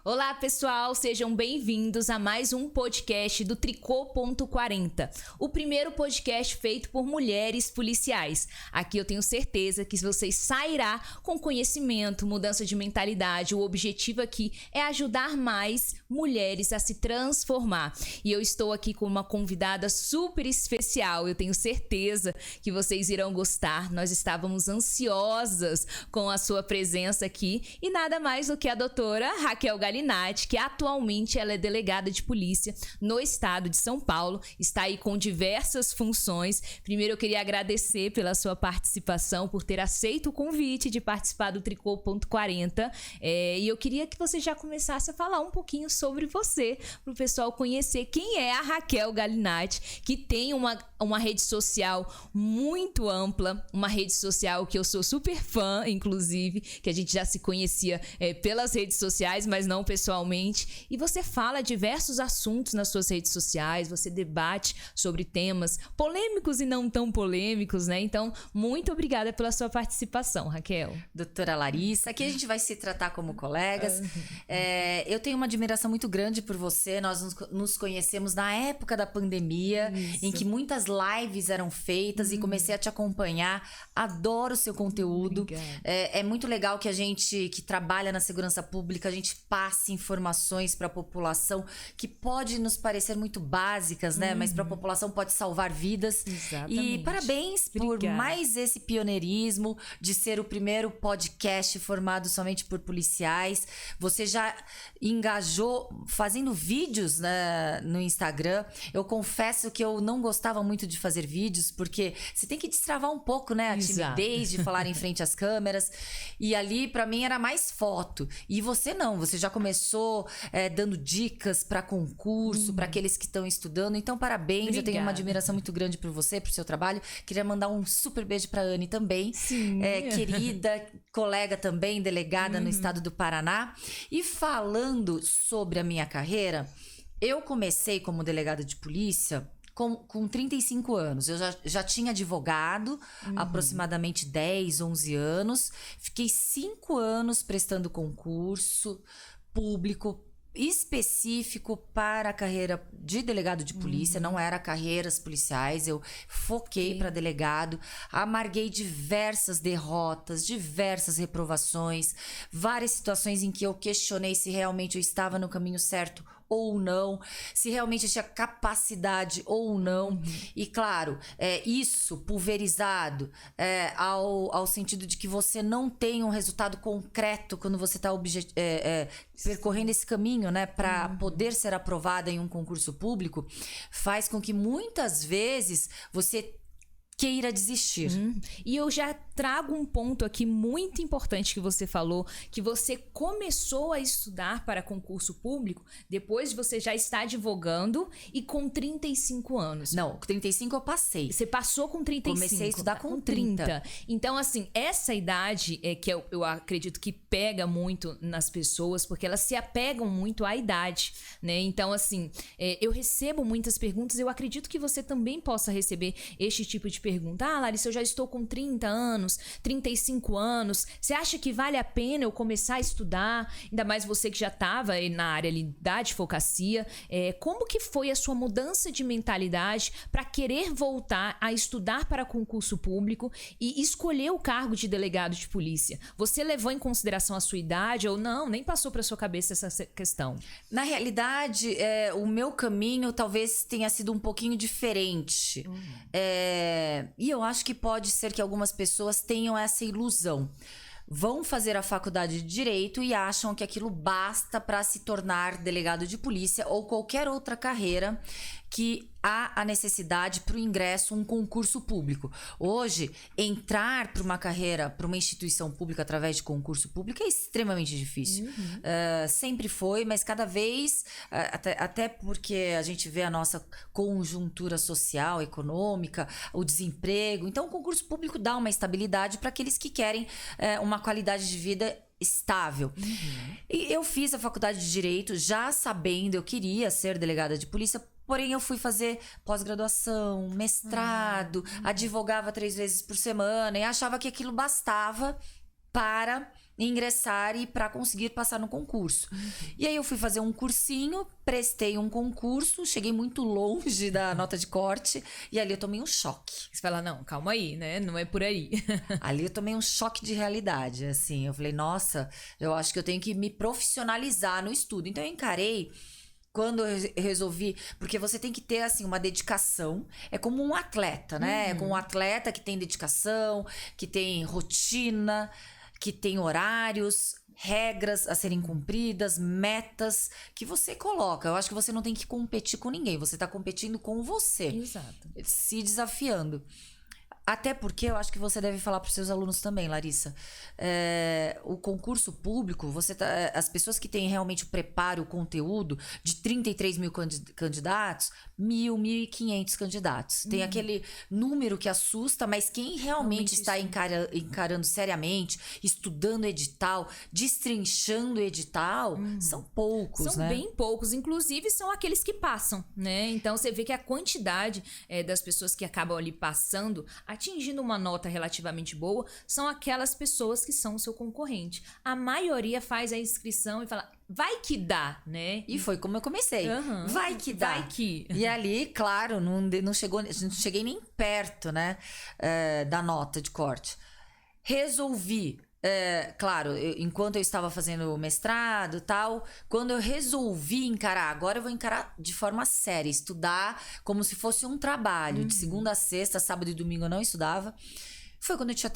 Olá, pessoal, sejam bem-vindos a mais um podcast do Tricô.40, o primeiro podcast feito por mulheres policiais. Aqui eu tenho certeza que você sairá com conhecimento, mudança de mentalidade. O objetivo aqui é ajudar mais mulheres a se transformar. E eu estou aqui com uma convidada super especial. Eu tenho certeza que vocês irão gostar. Nós estávamos ansiosas com a sua presença aqui e nada mais do que a doutora Raquel Galinatti, que atualmente ela é delegada de polícia no estado de São Paulo, está aí com diversas funções. Primeiro eu queria agradecer pela sua participação, por ter aceito o convite de participar do Tricô.40, e eu queria que você já começasse a falar um pouquinho sobre você, para o pessoal conhecer quem é a Raquel Galinatti, que tem uma rede social muito ampla, uma rede social que eu sou super fã, inclusive, que a gente já se conhecia pelas redes sociais, mas não pessoalmente, e você fala diversos assuntos nas suas redes sociais, você debate sobre temas polêmicos e não tão polêmicos, né? Então, muito obrigada pela sua participação, Raquel. Doutora Larissa, aqui a gente vai se tratar como colegas. Eu tenho uma admiração muito grande por você, nós nos conhecemos na época da pandemia, em que muitas lives eram feitas e comecei a te acompanhar, adoro o seu conteúdo. É muito legal que a gente que trabalha na segurança pública, a gente passe informações para a população que pode nos parecer muito básicas, né? Mas para a população pode salvar vidas. Exatamente. E parabéns por mais esse pioneirismo de ser o primeiro podcast formado somente por policiais. Você já engajou fazendo vídeos, né, no Instagram. Eu confesso que eu não gostava muito de fazer vídeos, porque você tem que destravar um pouco, né? A timidez de falar em frente às câmeras. E ali, para mim, era mais foto. E você não, você já começou dando dicas para concurso, para aqueles que estão estudando. Então, parabéns. Obrigada. Eu tenho uma admiração muito grande por você, pro seu trabalho. Queria mandar um super beijo para Anne também. Sim. Querida colega também, delegada no estado do Paraná. E falando sobre a minha carreira, eu comecei como delegada de polícia com 35 anos. Eu já tinha advogado, aproximadamente 10, 11 anos. Fiquei 5 anos prestando concurso público específico para a carreira de delegado de polícia, não era carreiras policiais, eu foquei para delegado, amarguei diversas derrotas, diversas reprovações, várias situações em que eu questionei se realmente eu estava no caminho certo ou não, se realmente eu tinha capacidade ou não. E claro, isso pulverizado ao sentido de que você não tem um resultado concreto quando você está percorrendo esse caminho, né, para poder ser aprovada em um concurso público, faz com que muitas vezes você queira desistir. E eu já trago um ponto aqui muito importante que você falou, que você começou a estudar para concurso público depois de você já estar advogando e com 35 anos. Não, com 35 eu passei. Você passou com 35. Comecei a estudar com 30. Então, assim, essa idade é que eu acredito que pega muito nas pessoas, porque elas se apegam muito à idade, né? Então, assim, eu recebo muitas perguntas, eu acredito que você também possa receber este tipo de pergunta. Ah, Larissa, eu já estou com 30 anos, 35 anos, você acha que vale a pena eu começar a estudar? Ainda mais você que já estava na área ali da advocacia. Como que foi a sua mudança de mentalidade para querer voltar a estudar para concurso público e escolher o cargo de delegado de polícia? Você levou em consideração a sua idade ou não? Nem passou para sua cabeça essa questão? Na realidade, o meu caminho talvez tenha sido um pouquinho diferente. E eu acho que pode ser que algumas pessoas tenham essa ilusão. Vão fazer a faculdade de Direito e acham que aquilo basta para se tornar delegado de polícia ou qualquer outra carreira que há a necessidade para o ingresso um concurso público. Hoje, entrar para uma carreira, para uma instituição pública através de concurso público é extremamente difícil. Sempre foi, mas cada vez, até porque a gente vê a nossa conjuntura social, econômica, o desemprego. Então, o concurso público dá uma estabilidade para aqueles que querem uma qualidade de vida estável. E eu fiz a faculdade de Direito já sabendo, eu queria ser delegada de polícia. Porém, eu fui fazer pós-graduação, mestrado, advogava 3 vezes por semana e achava que aquilo bastava para ingressar e para conseguir passar no concurso. E aí eu fui fazer um cursinho, prestei um concurso, cheguei muito longe da nota de corte e ali eu tomei um choque. Você fala, não, calma aí, né? Não é por aí. Ali eu tomei um choque de realidade, assim. Eu falei, nossa, eu acho que eu tenho que me profissionalizar no estudo. Então eu encarei quando eu resolvi, porque você tem que ter assim uma dedicação, é como um atleta, né? É como um atleta que tem dedicação, que tem rotina, que tem horários, regras a serem cumpridas, metas que você coloca. Eu acho que você não tem que competir com ninguém, você tá competindo com você. Exato. Se desafiando. Até porque eu acho que você deve falar para os seus alunos também, Larissa. O concurso público, as pessoas que têm realmente o preparo, o conteúdo de 33 mil candidatos, 1.500 candidatos. Tem aquele número que assusta, mas quem realmente está encarando seriamente, estudando edital, destrinchando edital, são poucos, são né? bem poucos. Inclusive, são aqueles que passam, né? Então, você vê que a quantidade das pessoas que acabam ali passando, atingindo uma nota relativamente boa, são aquelas pessoas que são o seu concorrente. A maioria faz a inscrição e fala, vai que dá, né? E foi como eu comecei. Vai que dá. Vai que. E ali, claro, não cheguei nem perto, né, da nota de corte. Resolvi, claro, enquanto eu estava fazendo o mestrado e tal, quando eu resolvi encarar, agora eu vou encarar de forma séria, estudar como se fosse um trabalho. De segunda a sexta, sábado e domingo eu não estudava. Foi quando eu tinha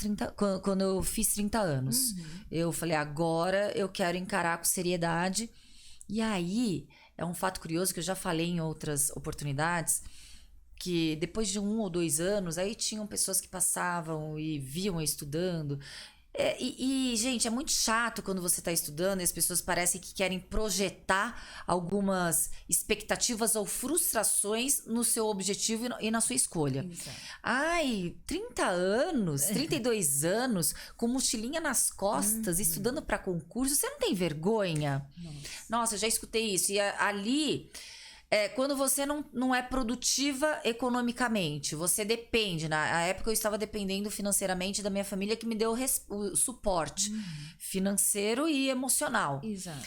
quando eu fiz 30 anos. Eu falei, agora eu quero encarar com seriedade. E aí, é um fato curioso que eu já falei em outras oportunidades, que depois de 1 ou 2 anos, aí tinham pessoas que passavam e viam eu estudando. Gente, é muito chato quando você está estudando e as pessoas parecem que querem projetar algumas expectativas ou frustrações no seu objetivo e na sua escolha. Exato. Ai, 30 anos, 32 anos, com mochilinha nas costas, estudando para concurso, você não tem vergonha? Nossa, eu já escutei isso. E ali... quando você não é produtiva economicamente, você depende. Na época eu estava dependendo financeiramente da minha família, que me deu o suporte financeiro e emocional. Exato.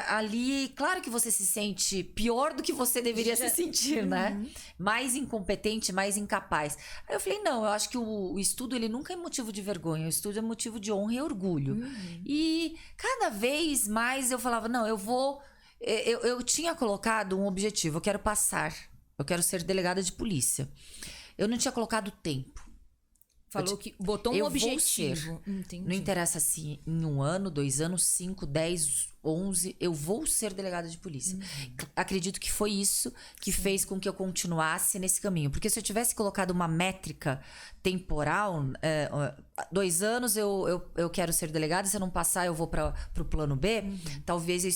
Ali, claro que você se sente pior do que você deveria se sentir, né? Mais incompetente, mais incapaz. Aí eu falei, não, eu acho que o estudo ele nunca é motivo de vergonha, o estudo é motivo de honra e orgulho. E cada vez mais eu falava, não, eu vou... Eu tinha colocado um objetivo, eu quero passar, eu quero ser delegada de polícia. Eu não tinha colocado tempo. Falou que botou um objetivo. Entendi. Não interessa se em 1 ano, 2 anos, 5, 10, 11, eu vou ser delegada de polícia. Acredito que foi isso que fez com que eu continuasse nesse caminho. Porque se eu tivesse colocado uma métrica temporal, 2 anos eu quero ser delegada, se eu não passar eu vou para o plano B, talvez eu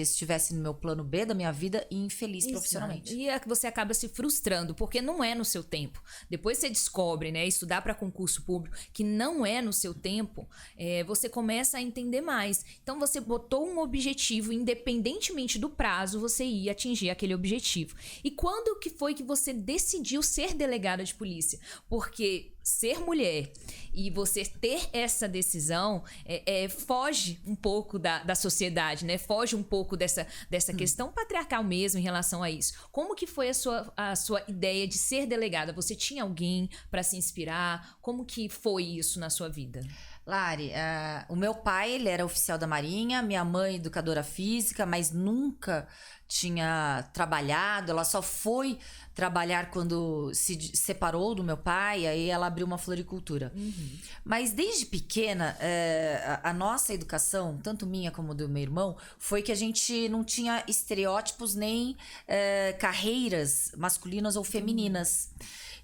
estivesse no meu plano B da minha vida e infeliz profissionalmente. E você acaba se frustrando, porque não é no seu tempo. Depois você descobre, né, estudar para concurso público, que não é no seu tempo, você começa a entender mais. Então você botou um objetivo, independentemente do prazo, você ia atingir aquele objetivo. E quando que foi que você decidiu ser delegada de polícia? Porque ser mulher e você ter essa decisão foge um pouco da sociedade, né? Foge um pouco dessa questão patriarcal mesmo em relação a isso. Como que foi a sua ideia de ser delegada? Você tinha alguém para se inspirar? Como que foi isso na sua vida? Lari, o meu pai, ele era oficial da Marinha, minha mãe educadora física, mas nunca tinha trabalhado, ela só foi trabalhar quando se separou do meu pai, aí ela abriu uma floricultura. Mas desde pequena, a nossa educação, tanto minha como do meu irmão, foi que a gente não tinha estereótipos nem carreiras masculinas ou femininas.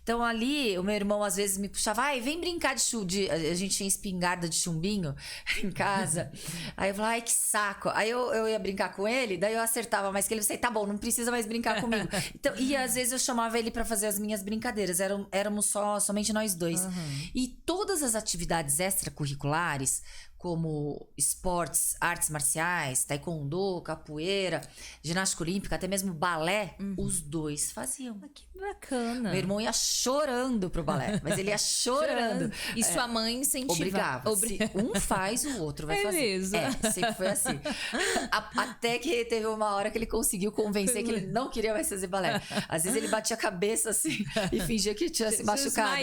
Então ali, o meu irmão às vezes me puxava, vem brincar a gente tinha espingarda de chumbinho em casa. Aí eu falava, que saco. Aí eu ia brincar com ele, daí eu acertava mais que ele, tá bom, não precisa mais brincar comigo. Então, e às vezes eu chamava ele pra fazer as minhas brincadeiras, éramos somente nós dois. E todas as atividades extracurriculares, como esportes, artes marciais, taekwondo, capoeira, ginástica olímpica, até mesmo balé, os dois faziam. Que bacana. Meu irmão ia chorando pro balé, mas ele ia chorando. E sua mãe incentivava? Obrigava. Se um faz, o outro vai fazer. Mesmo. Sempre foi assim. Até que teve uma hora que ele conseguiu convencer que ele não queria mais fazer balé. Às vezes ele batia a cabeça assim e fingia que tinha se machucado.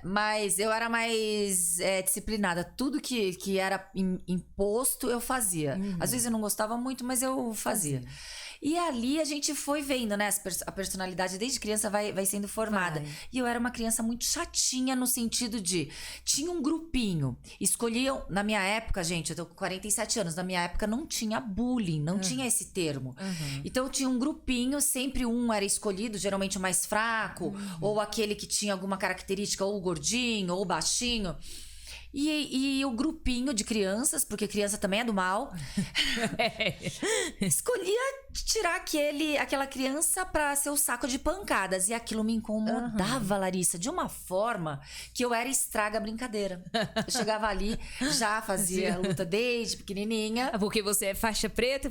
Mas eu era mais disciplinada. Tudo que era imposto, eu fazia. Às vezes eu não gostava muito, mas eu fazia. E ali a gente foi vendo, né? A personalidade desde criança vai sendo formada. E eu era uma criança muito chatinha no sentido de... Tinha um grupinho. Escolhiam... Na minha época, gente, eu tô com 47 anos. Na minha época não tinha bullying. Não tinha esse termo. Então tinha um grupinho. Sempre um era escolhido. Geralmente o mais fraco. Ou aquele que tinha alguma característica. Ou gordinho, ou baixinho. E o grupinho de crianças, porque criança também é do mal, escolhia tirar aquela criança pra ser o saco de pancadas. E aquilo me incomodava, Larissa, de uma forma que eu era estraga brincadeira. Eu chegava ali, já fazia luta desde pequenininha. Porque você é faixa preta,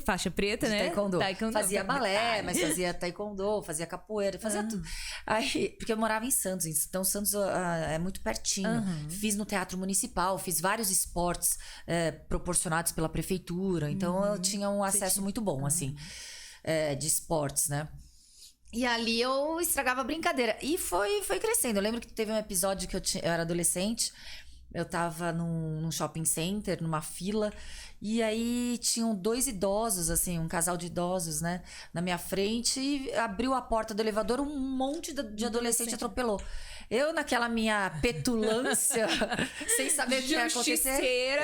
né? Taekwondo. Fazia balé, mas fazia taekwondo, fazia capoeira, fazia tudo. Aí, porque eu morava em Santos, então Santos é muito pertinho. Fiz no Teatro Municipal. Fiz vários esportes proporcionados pela prefeitura. Então eu tinha um acesso muito bom, assim, de esportes, né? E ali eu estragava a brincadeira. E foi crescendo. Eu lembro que teve um episódio que eu era adolescente. Eu tava num shopping center, numa fila. E aí tinham 2 idosos, assim, um casal de idosos, né? Na minha frente. E abriu a porta do elevador, um monte de adolescente atropelou. Eu, naquela minha petulância, sem saber o que ia acontecer.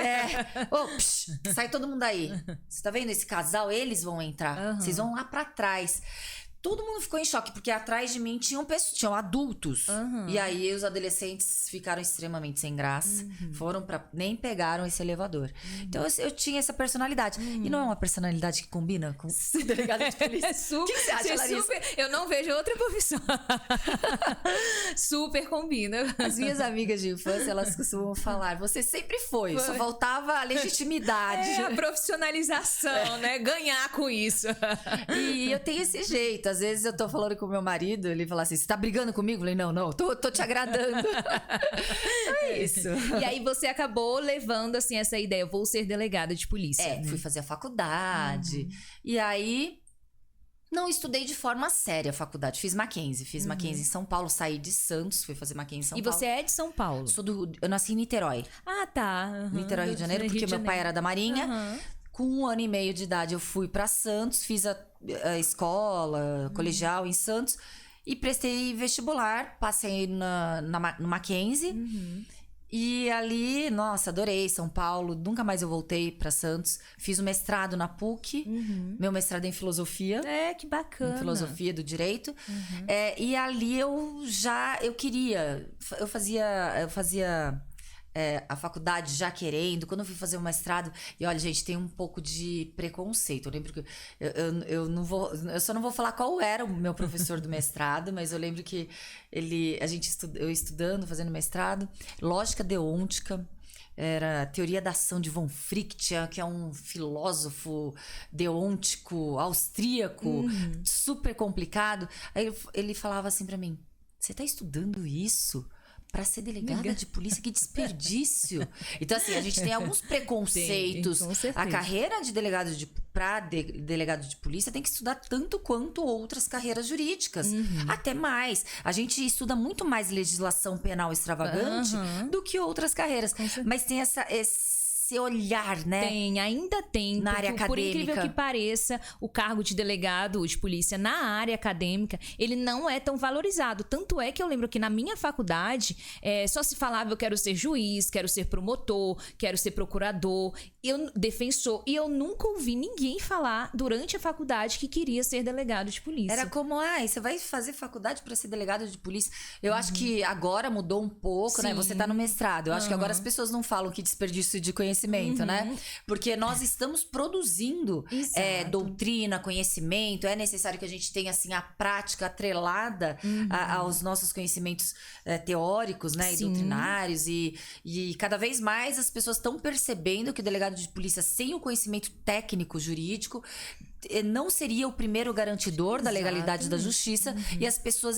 Sai todo mundo aí. Você tá vendo esse casal? Eles vão entrar. Vocês vão lá pra trás. Todo mundo ficou em choque, porque atrás de mim tinham adultos. E aí os adolescentes ficaram extremamente sem graça. Nem pegaram esse elevador. Então eu tinha essa personalidade. E não é uma personalidade que combina com o delegado de polícia? O que você acha, Larissa? Eu não vejo outra profissão. Super combina. As minhas amigas de infância, elas costumam falar, você sempre foi. Só faltava a legitimidade. A profissionalização, né? Ganhar com isso. E eu tenho esse jeito. Às vezes eu tô falando com o meu marido, ele fala assim, você tá brigando comigo? Eu falei, não, tô te agradando. É isso. E aí você acabou levando, assim, essa ideia, vou ser delegada de polícia. Fui fazer a faculdade. E aí, não estudei de forma séria a faculdade. Fiz Mackenzie em São Paulo, saí de Santos, fui fazer Mackenzie em São Paulo. E você é de São Paulo? Eu nasci em Niterói. Ah, tá. Niterói, Rio de Janeiro, porque meu pai era da Marinha. Com 1 ano e meio de idade, eu fui pra Santos, fiz a escola, colegial em Santos e prestei vestibular, passei no Mackenzie. E ali, nossa, adorei São Paulo, nunca mais eu voltei pra Santos. Fiz o mestrado na PUC, meu mestrado é em filosofia. Que bacana. Em filosofia do direito. E ali eu fazia a faculdade já querendo. Quando eu fui fazer o mestrado, e olha, gente, tem um pouco de preconceito. Eu lembro que eu só não vou falar qual era o meu professor do mestrado, mas eu lembro que eu estudando, fazendo mestrado, lógica deôntica, era teoria da ação de von Fricht, que é um filósofo deôntico austríaco, super complicado. Aí ele falava assim pra mim, você tá estudando isso pra ser delegada de polícia? Que desperdício. Então, assim, a gente tem alguns preconceitos. A carreira de delegado delegado de polícia tem que estudar tanto quanto outras carreiras jurídicas. Até mais. A gente estuda muito mais legislação penal extravagante do que outras carreiras. Mas tem esse olhar, né? Ainda tem. Na área acadêmica. Por incrível que pareça, o cargo de delegado de polícia na área acadêmica, ele não é tão valorizado. Tanto é que eu lembro que na minha faculdade, só se falava, eu quero ser juiz, quero ser promotor, quero ser procurador, defensor. E eu nunca ouvi ninguém falar durante a faculdade que queria ser delegado de polícia. Era como, você vai fazer faculdade para ser delegado de polícia? Eu acho que agora mudou um pouco, né? Você tá no mestrado. Eu acho que agora as pessoas não falam que desperdício de conhecimento conhecimento, né? Porque nós estamos produzindo doutrina, conhecimento. É necessário que a gente tenha, assim, a prática atrelada aos nossos conhecimentos teóricos, né? E doutrinários. E cada vez mais as pessoas estão percebendo que o delegado de polícia, sem o conhecimento técnico, jurídico, não seria o primeiro garantidor da legalidade da justiça e as pessoas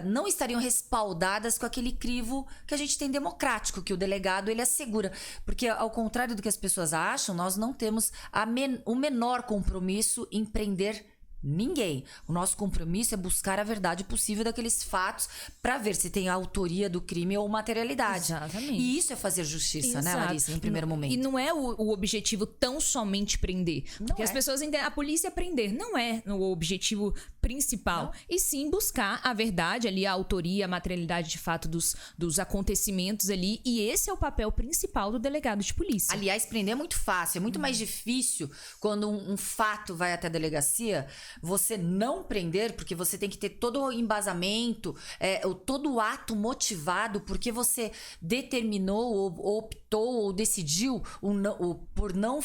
não estariam respaldadas com aquele crivo que a gente tem democrático, que o delegado ele assegura. Porque, ao contrário do que as pessoas acham, nós não temos o menor compromisso em prender ninguém. O nosso compromisso é buscar a verdade possível daqueles fatos para ver se tem a autoria do crime ou materialidade. Exatamente. E isso é fazer justiça, né, Larissa, em primeiro momento. E não é o objetivo tão somente prender. Porque as pessoas entendem, a polícia prender não é o objetivo principal. Não. E sim buscar a verdade ali, a autoria, a materialidade de fato dos acontecimentos ali. E esse é o papel principal do delegado de polícia. Aliás, prender é muito fácil. É muito mais difícil quando um fato vai até a delegacia, você não prender, porque você tem que ter todo o embasamento, todo o ato motivado, porque você determinou, ou optou, ou decidiu por não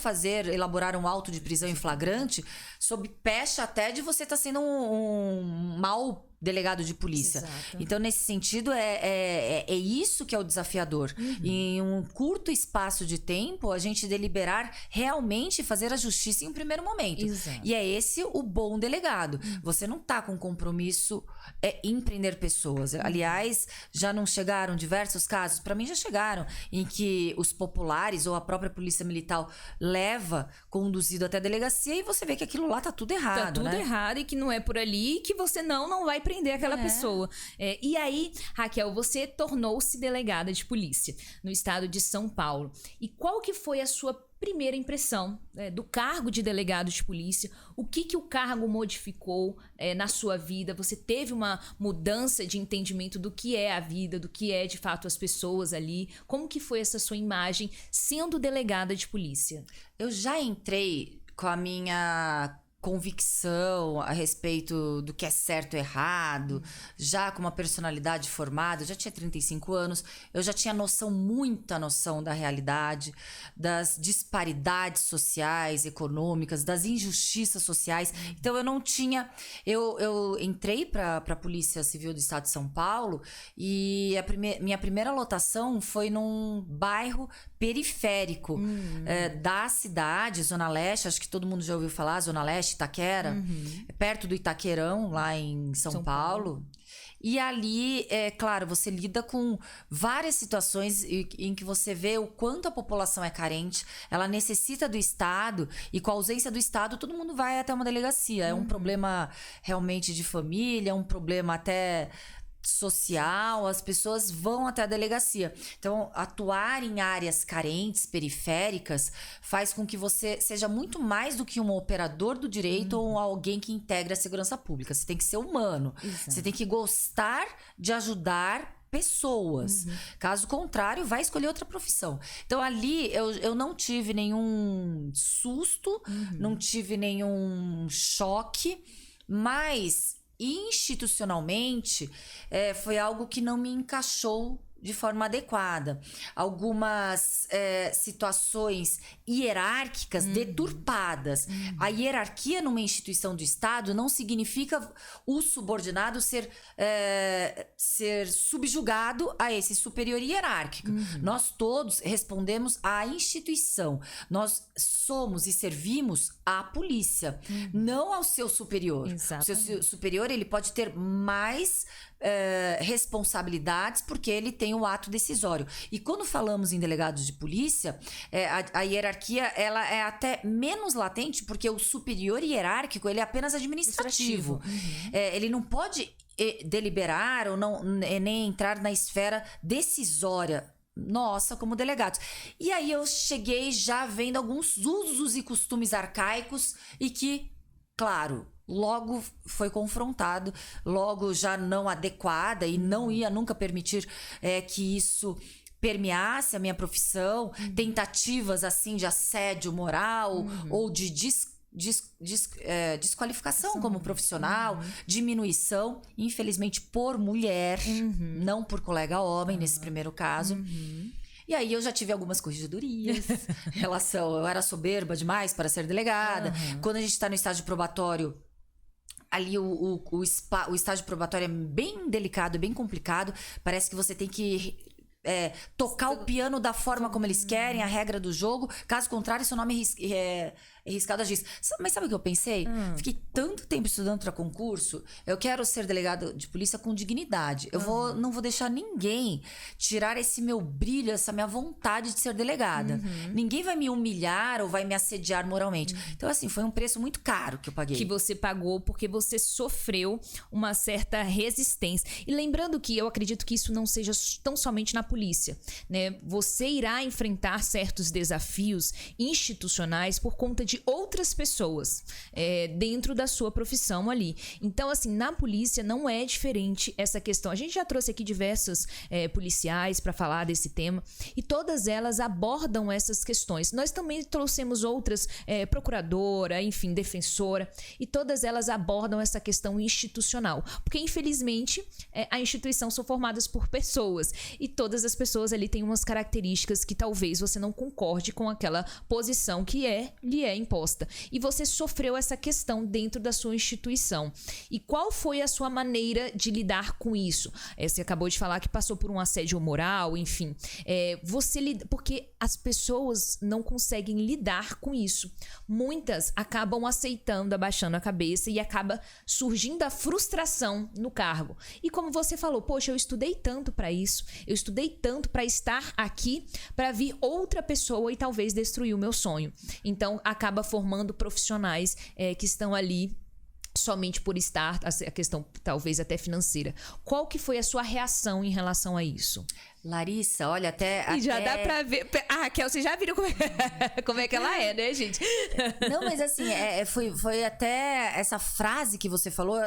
elaborar um auto de prisão em flagrante, sob pecha até de você estar sendo um mau delegado de polícia. Exato. Então, nesse sentido, é isso que é o desafiador. Em um curto espaço de tempo, a gente deliberar realmente fazer a justiça em um primeiro momento. Exato. E é esse o bom delegado. Você não está com compromisso em prender pessoas. Aliás, já não chegaram diversos casos, para mim já chegaram, em que os populares ou a própria polícia militar leva conduzido até a delegacia e você vê que aquilo lá tá tudo errado. Tá tudo errado e que não é por ali, que você não vai prender aquela pessoa. E aí, Raquel, você tornou-se delegada de polícia no estado de São Paulo. E qual que foi a sua primeira impressão do cargo de delegado de polícia? O que o cargo modificou na sua vida? Você teve uma mudança de entendimento do que é a vida, do que é de fato as pessoas ali? Como que foi essa sua imagem sendo delegada de polícia? Eu já entrei com a minha convicção a respeito do que é certo e errado, já com uma personalidade formada. Eu já tinha 35 anos, eu já tinha muita noção da realidade, das disparidades sociais, econômicas, das injustiças sociais. Então eu não tinha... Eu entrei para a Polícia Civil do Estado de São Paulo e minha primeira lotação foi num bairro periférico da cidade, Zona Leste, acho que todo mundo já ouviu falar, Zona Leste, Itaquera, perto do Itaquerão, lá em São Paulo. E ali, claro, você lida com várias situações em que você vê o quanto a população é carente, ela necessita do Estado, e com a ausência do Estado, todo mundo vai até uma delegacia. É um problema realmente de família, um problema até social, as pessoas vão até a delegacia. Então, atuar em áreas carentes, periféricas, faz com que você seja muito mais do que um operador do direito ou alguém que integra a segurança pública. Você tem que ser humano. Exato. Você tem que gostar de ajudar pessoas. Caso contrário, vai escolher outra profissão. Então, ali, eu não tive nenhum susto, não tive nenhum choque, mas institucionalmente foi algo que não me encaixou de forma adequada. Algumas situações hierárquicas deturpadas. A hierarquia numa instituição do Estado não significa o subordinado ser subjugado a esse superior hierárquico. Nós todos respondemos à instituição. Nós somos e servimos à polícia, não ao seu superior. Exatamente. O seu superior, ele pode ter mais responsabilidades porque ele tem o ato decisório. E quando falamos em delegados de polícia, a hierarquia ela é até menos latente, porque o superior hierárquico ele é apenas administrativo. Ele não pode deliberar ou nem entrar na esfera decisória nossa como delegados. E aí eu cheguei já vendo alguns usos e costumes arcaicos e que, claro, logo foi confrontado, logo já não adequada e não ia nunca permitir que isso permeasse a minha profissão, tentativas assim de assédio moral ou de desqualificação como profissional, diminuição, infelizmente por mulher, não por colega homem nesse primeiro caso. E aí eu já tive algumas corregedorias em relação... Eu era soberba demais para ser delegada. Quando a gente tá no estágio probatório, ali o estágio probatório é bem delicado, bem complicado. Parece que você tem que tocar o piano da forma como eles querem, a regra do jogo. Caso contrário, seu nome é riscado a giz. Mas sabe o que eu pensei? Fiquei tanto tempo estudando para concurso. Eu quero ser delegado de polícia com dignidade. Não vou deixar ninguém tirar esse meu brilho, essa minha vontade de ser delegada. Ninguém vai me humilhar ou vai me assediar moralmente. Então, assim, foi um preço muito caro que eu paguei. Que você pagou porque você sofreu uma certa resistência. E lembrando que eu acredito que isso não seja tão somente na polícia, né? Você irá enfrentar certos desafios institucionais por conta de outras pessoas dentro da sua profissão ali. Então, assim, na polícia não é diferente essa questão. A gente já trouxe aqui diversas policiais para falar desse tema e todas elas abordam essas questões. Nós também trouxemos outras, procuradora, enfim, defensora, e todas elas abordam essa questão institucional. Porque, infelizmente, a instituição são formadas por pessoas e todas as pessoas ali têm umas características que talvez você não concorde com aquela posição que lhe é imposta. E você sofreu essa questão dentro da sua instituição. E qual foi a sua maneira de lidar com isso? Você acabou de falar que passou por um assédio moral, enfim. Porque as pessoas não conseguem lidar com isso. Muitas acabam aceitando, abaixando a cabeça e acaba surgindo a frustração no cargo. E como você falou, poxa, eu estudei tanto para isso, eu estudei tanto para estar aqui, para vir outra pessoa e talvez destruir o meu sonho. Então, acaba formando profissionais que estão ali somente por estar, a questão talvez até financeira. Qual que foi a sua reação em relação a isso? Larissa, olha, até... E já dá pra ver... Raquel, você já viram como é que ela é, né, gente? Não, mas assim, foi até essa frase que você falou,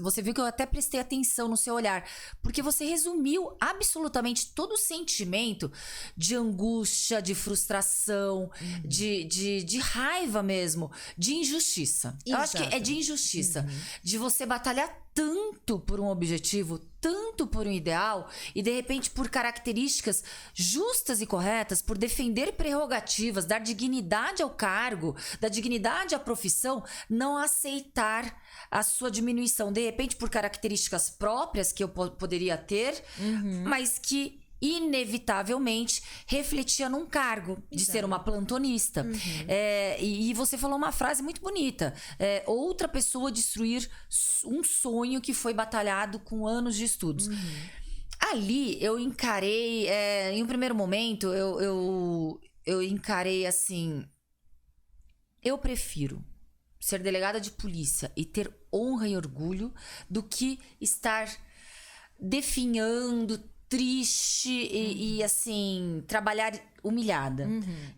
você viu que eu até prestei atenção no seu olhar, porque você resumiu absolutamente todo o sentimento de angústia, de frustração, de raiva mesmo, de injustiça. Exato. Eu acho que é de injustiça, de você batalhar tanto por um objetivo, tanto por um ideal, e de repente por características justas e corretas, por defender prerrogativas, dar dignidade ao cargo, dar dignidade à profissão, não aceitar a sua diminuição. De repente por características próprias que eu poderia ter, mas que inevitavelmente refletia num cargo de ser uma plantonista. E você falou uma frase muito bonita. Outra pessoa destruir um sonho que foi batalhado com anos de estudos. Ali eu encarei, em um primeiro momento, eu encarei assim: eu prefiro ser delegada de polícia e ter honra e orgulho do que estar definhando, triste e assim, trabalhar humilhada.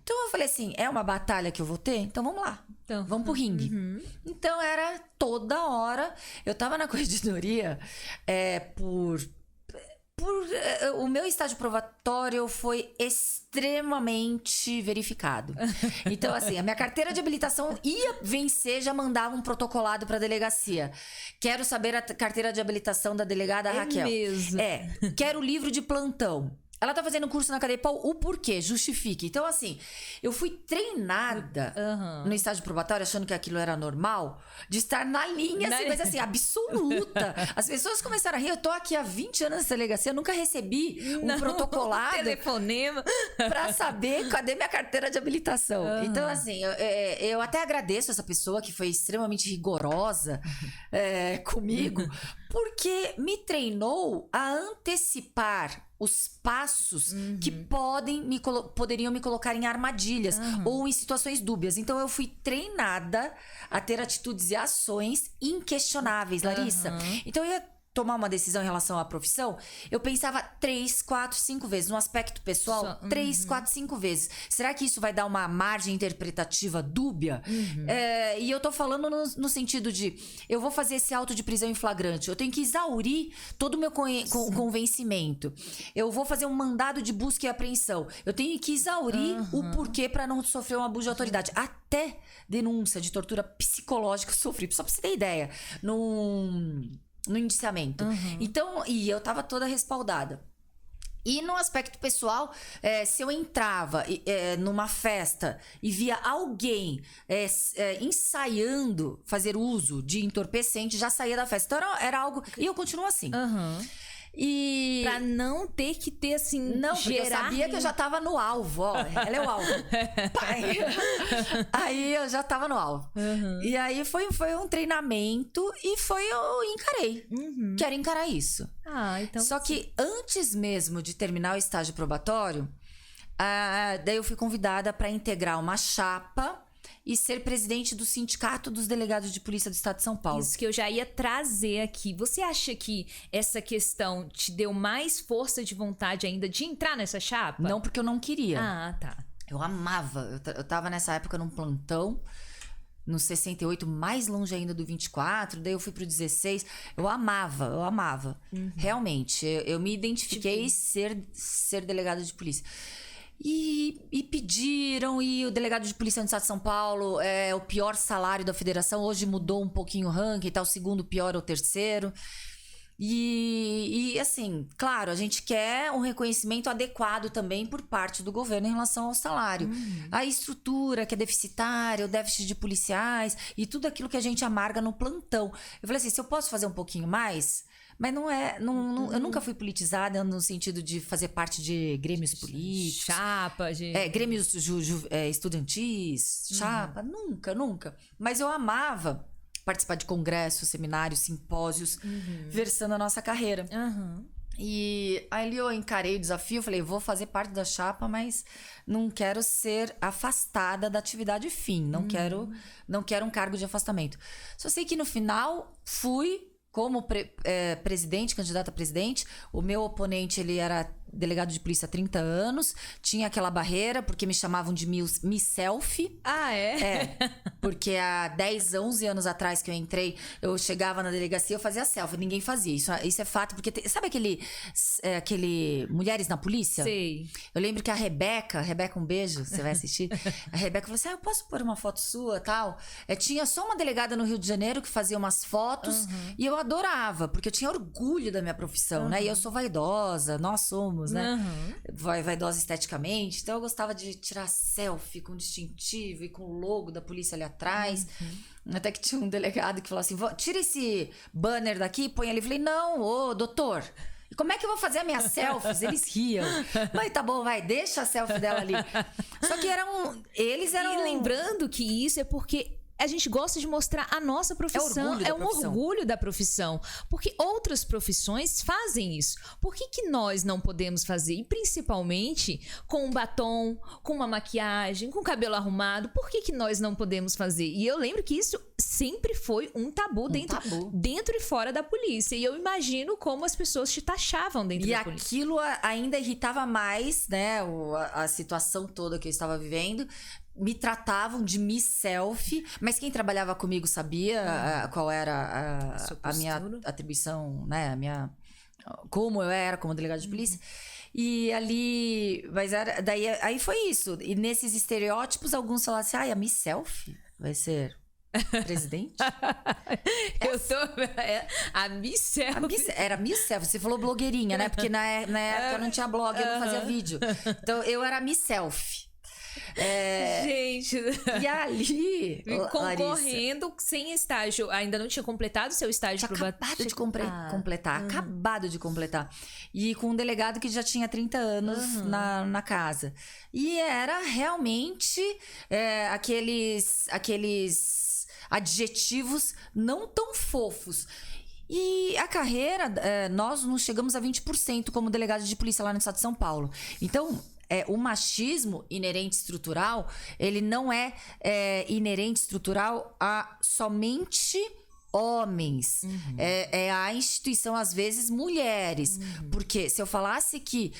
Então eu falei assim, é uma batalha que eu vou ter? Então vamos lá, vamos pro ringue. Então era toda hora, eu tava na corregedoria o meu estágio probatório foi extremamente verificado. Então, assim, a minha carteira de habilitação ia vencer, já mandava um protocolado para a delegacia. Quero saber a carteira de habilitação da delegada Raquel. Mesmo. Quero o livro de plantão. Ela tá fazendo curso na cadeia, o porquê? Justifique. Então, assim, eu fui treinada no estágio probatório, achando que aquilo era normal, de estar na linha, assim, mas assim, absoluta. As pessoas começaram a rir. Eu tô aqui há 20 anos nessa delegacia, eu nunca recebi um protocolado. Telefonema. Pra saber cadê minha carteira de habilitação. Então, assim, eu até agradeço essa pessoa que foi extremamente rigorosa comigo, porque me treinou a antecipar os passos que poderiam me colocar em armadilhas ou em situações dúbias. Então, eu fui treinada a ter atitudes e ações inquestionáveis, Larissa. Então, eu ia tomar uma decisão em relação à profissão, eu pensava 3, 4, 5 vezes. No aspecto pessoal, 3, 4, 5 vezes. Será que isso vai dar uma margem interpretativa dúbia? E eu tô falando no sentido de, eu vou fazer esse auto de prisão em flagrante, eu tenho que exaurir todo o meu convencimento. Eu vou fazer um mandado de busca e apreensão. Eu tenho que exaurir o porquê para não sofrer um abuso de autoridade. Até denúncia de tortura psicológica eu sofri, só pra você ter ideia. No indiciamento. Então, e eu tava toda respaldada. E no aspecto pessoal, se eu entrava numa festa e via alguém ensaiando fazer uso de entorpecente, já saía da festa. Então era algo... E eu continuo assim. E... Pra não ter que ter, assim, não, porque eu sabia que eu já tava no alvo, ó. Ela é o alvo. Aí eu já tava no alvo. E aí foi um treinamento e eu encarei. Quero encarar isso. Então... Só que antes mesmo de terminar o estágio probatório, daí eu fui convidada para integrar uma chapa e ser presidente do Sindicato dos Delegados de Polícia do Estado de São Paulo. Isso que eu já ia trazer aqui. Você acha que essa questão te deu mais força de vontade ainda de entrar nessa chapa? Não, porque eu não queria. Tá. Eu amava. Eu tava nessa época num plantão, no 68, mais longe ainda do 24, daí eu fui pro 16. Eu amava. Realmente, eu me identifiquei ser delegado de polícia. E pediram, e o delegado de polícia no estado de São Paulo é o pior salário da federação. Hoje mudou um pouquinho o ranking, tá o segundo pior ou terceiro. E assim, claro, a gente quer um reconhecimento adequado também por parte do governo em relação ao salário. A estrutura que é deficitária, o déficit de policiais e tudo aquilo que a gente amarga no plantão. Eu falei assim, se eu posso fazer um pouquinho mais... Mas eu nunca fui politizada no sentido de fazer parte de grêmios políticos. Chapa, grêmios estudantis, chapa. Nunca. Mas eu amava participar de congressos, seminários, simpósios, versando a nossa carreira. E aí eu encarei o desafio, falei, vou fazer parte da chapa, mas não quero ser afastada da atividade fim. Não quero um cargo de afastamento. Só sei que no final fui... Como presidente, candidata a presidente, o meu oponente, ele era delegado de polícia há 30 anos, tinha aquela barreira, porque me chamavam de Miss Selfie. Porque há 10, 11 anos atrás que eu entrei, eu chegava na delegacia, eu fazia selfie, ninguém fazia. Isso é fato, porque sabe aquele Mulheres na Polícia? Sei. Eu lembro que a Rebeca, um beijo, você vai assistir. A Rebeca falou assim, eu posso pôr uma foto sua, tal? Tinha só uma delegada no Rio de Janeiro que fazia umas fotos, e eu adorava, porque eu tinha orgulho da minha profissão, né? E eu sou vaidosa, nós somos, né? Vaidosa esteticamente. Então eu gostava de tirar selfie com distintivo e com o logo da polícia ali atrás. Até que tinha um delegado que falou assim, tira esse banner daqui e põe ali. Eu falei, não, ô doutor, e como é que eu vou fazer as minhas selfies? Eles riam. Mas tá bom, vai, deixa a selfie dela ali. Só que eles eram... E lembrando que isso é porque... A gente gosta de mostrar a nossa profissão. É um orgulho da profissão. Porque outras profissões fazem isso. Por que nós não podemos fazer? E principalmente com um batom, com uma maquiagem, com o cabelo arrumado. Por que nós não podemos fazer? E eu lembro que isso sempre foi um tabu, dentro e fora da polícia. E eu imagino como as pessoas te taxavam dentro da polícia. E aquilo ainda irritava mais, né? A situação toda que eu estava vivendo. Me tratavam de Miss Selfie, mas quem trabalhava comigo sabia qual era a minha atribuição, né? Como eu era como delegado de polícia. E ali, mas aí foi isso. E nesses estereótipos, alguns falavam assim, a Miss Selfie vai ser presidente? A Miss Selfie. Era Miss Selfie. Você falou blogueirinha, né? Porque na época eu não tinha blog, eu não fazia vídeo. Então eu era Miss Selfie. Gente, e ali concorrendo Larissa, sem estágio, ainda não tinha completado o seu estágio acabado de completar, acabado de completar, e com um delegado que já tinha 30 anos na casa, e era realmente aqueles adjetivos não tão fofos. E a carreira, nós não chegamos a 20% como delegado de polícia lá no estado de São Paulo. Então, o machismo inerente estrutural, ele não é inerente estrutural a somente homens. É a instituição, às vezes, mulheres. Porque se eu falasse que...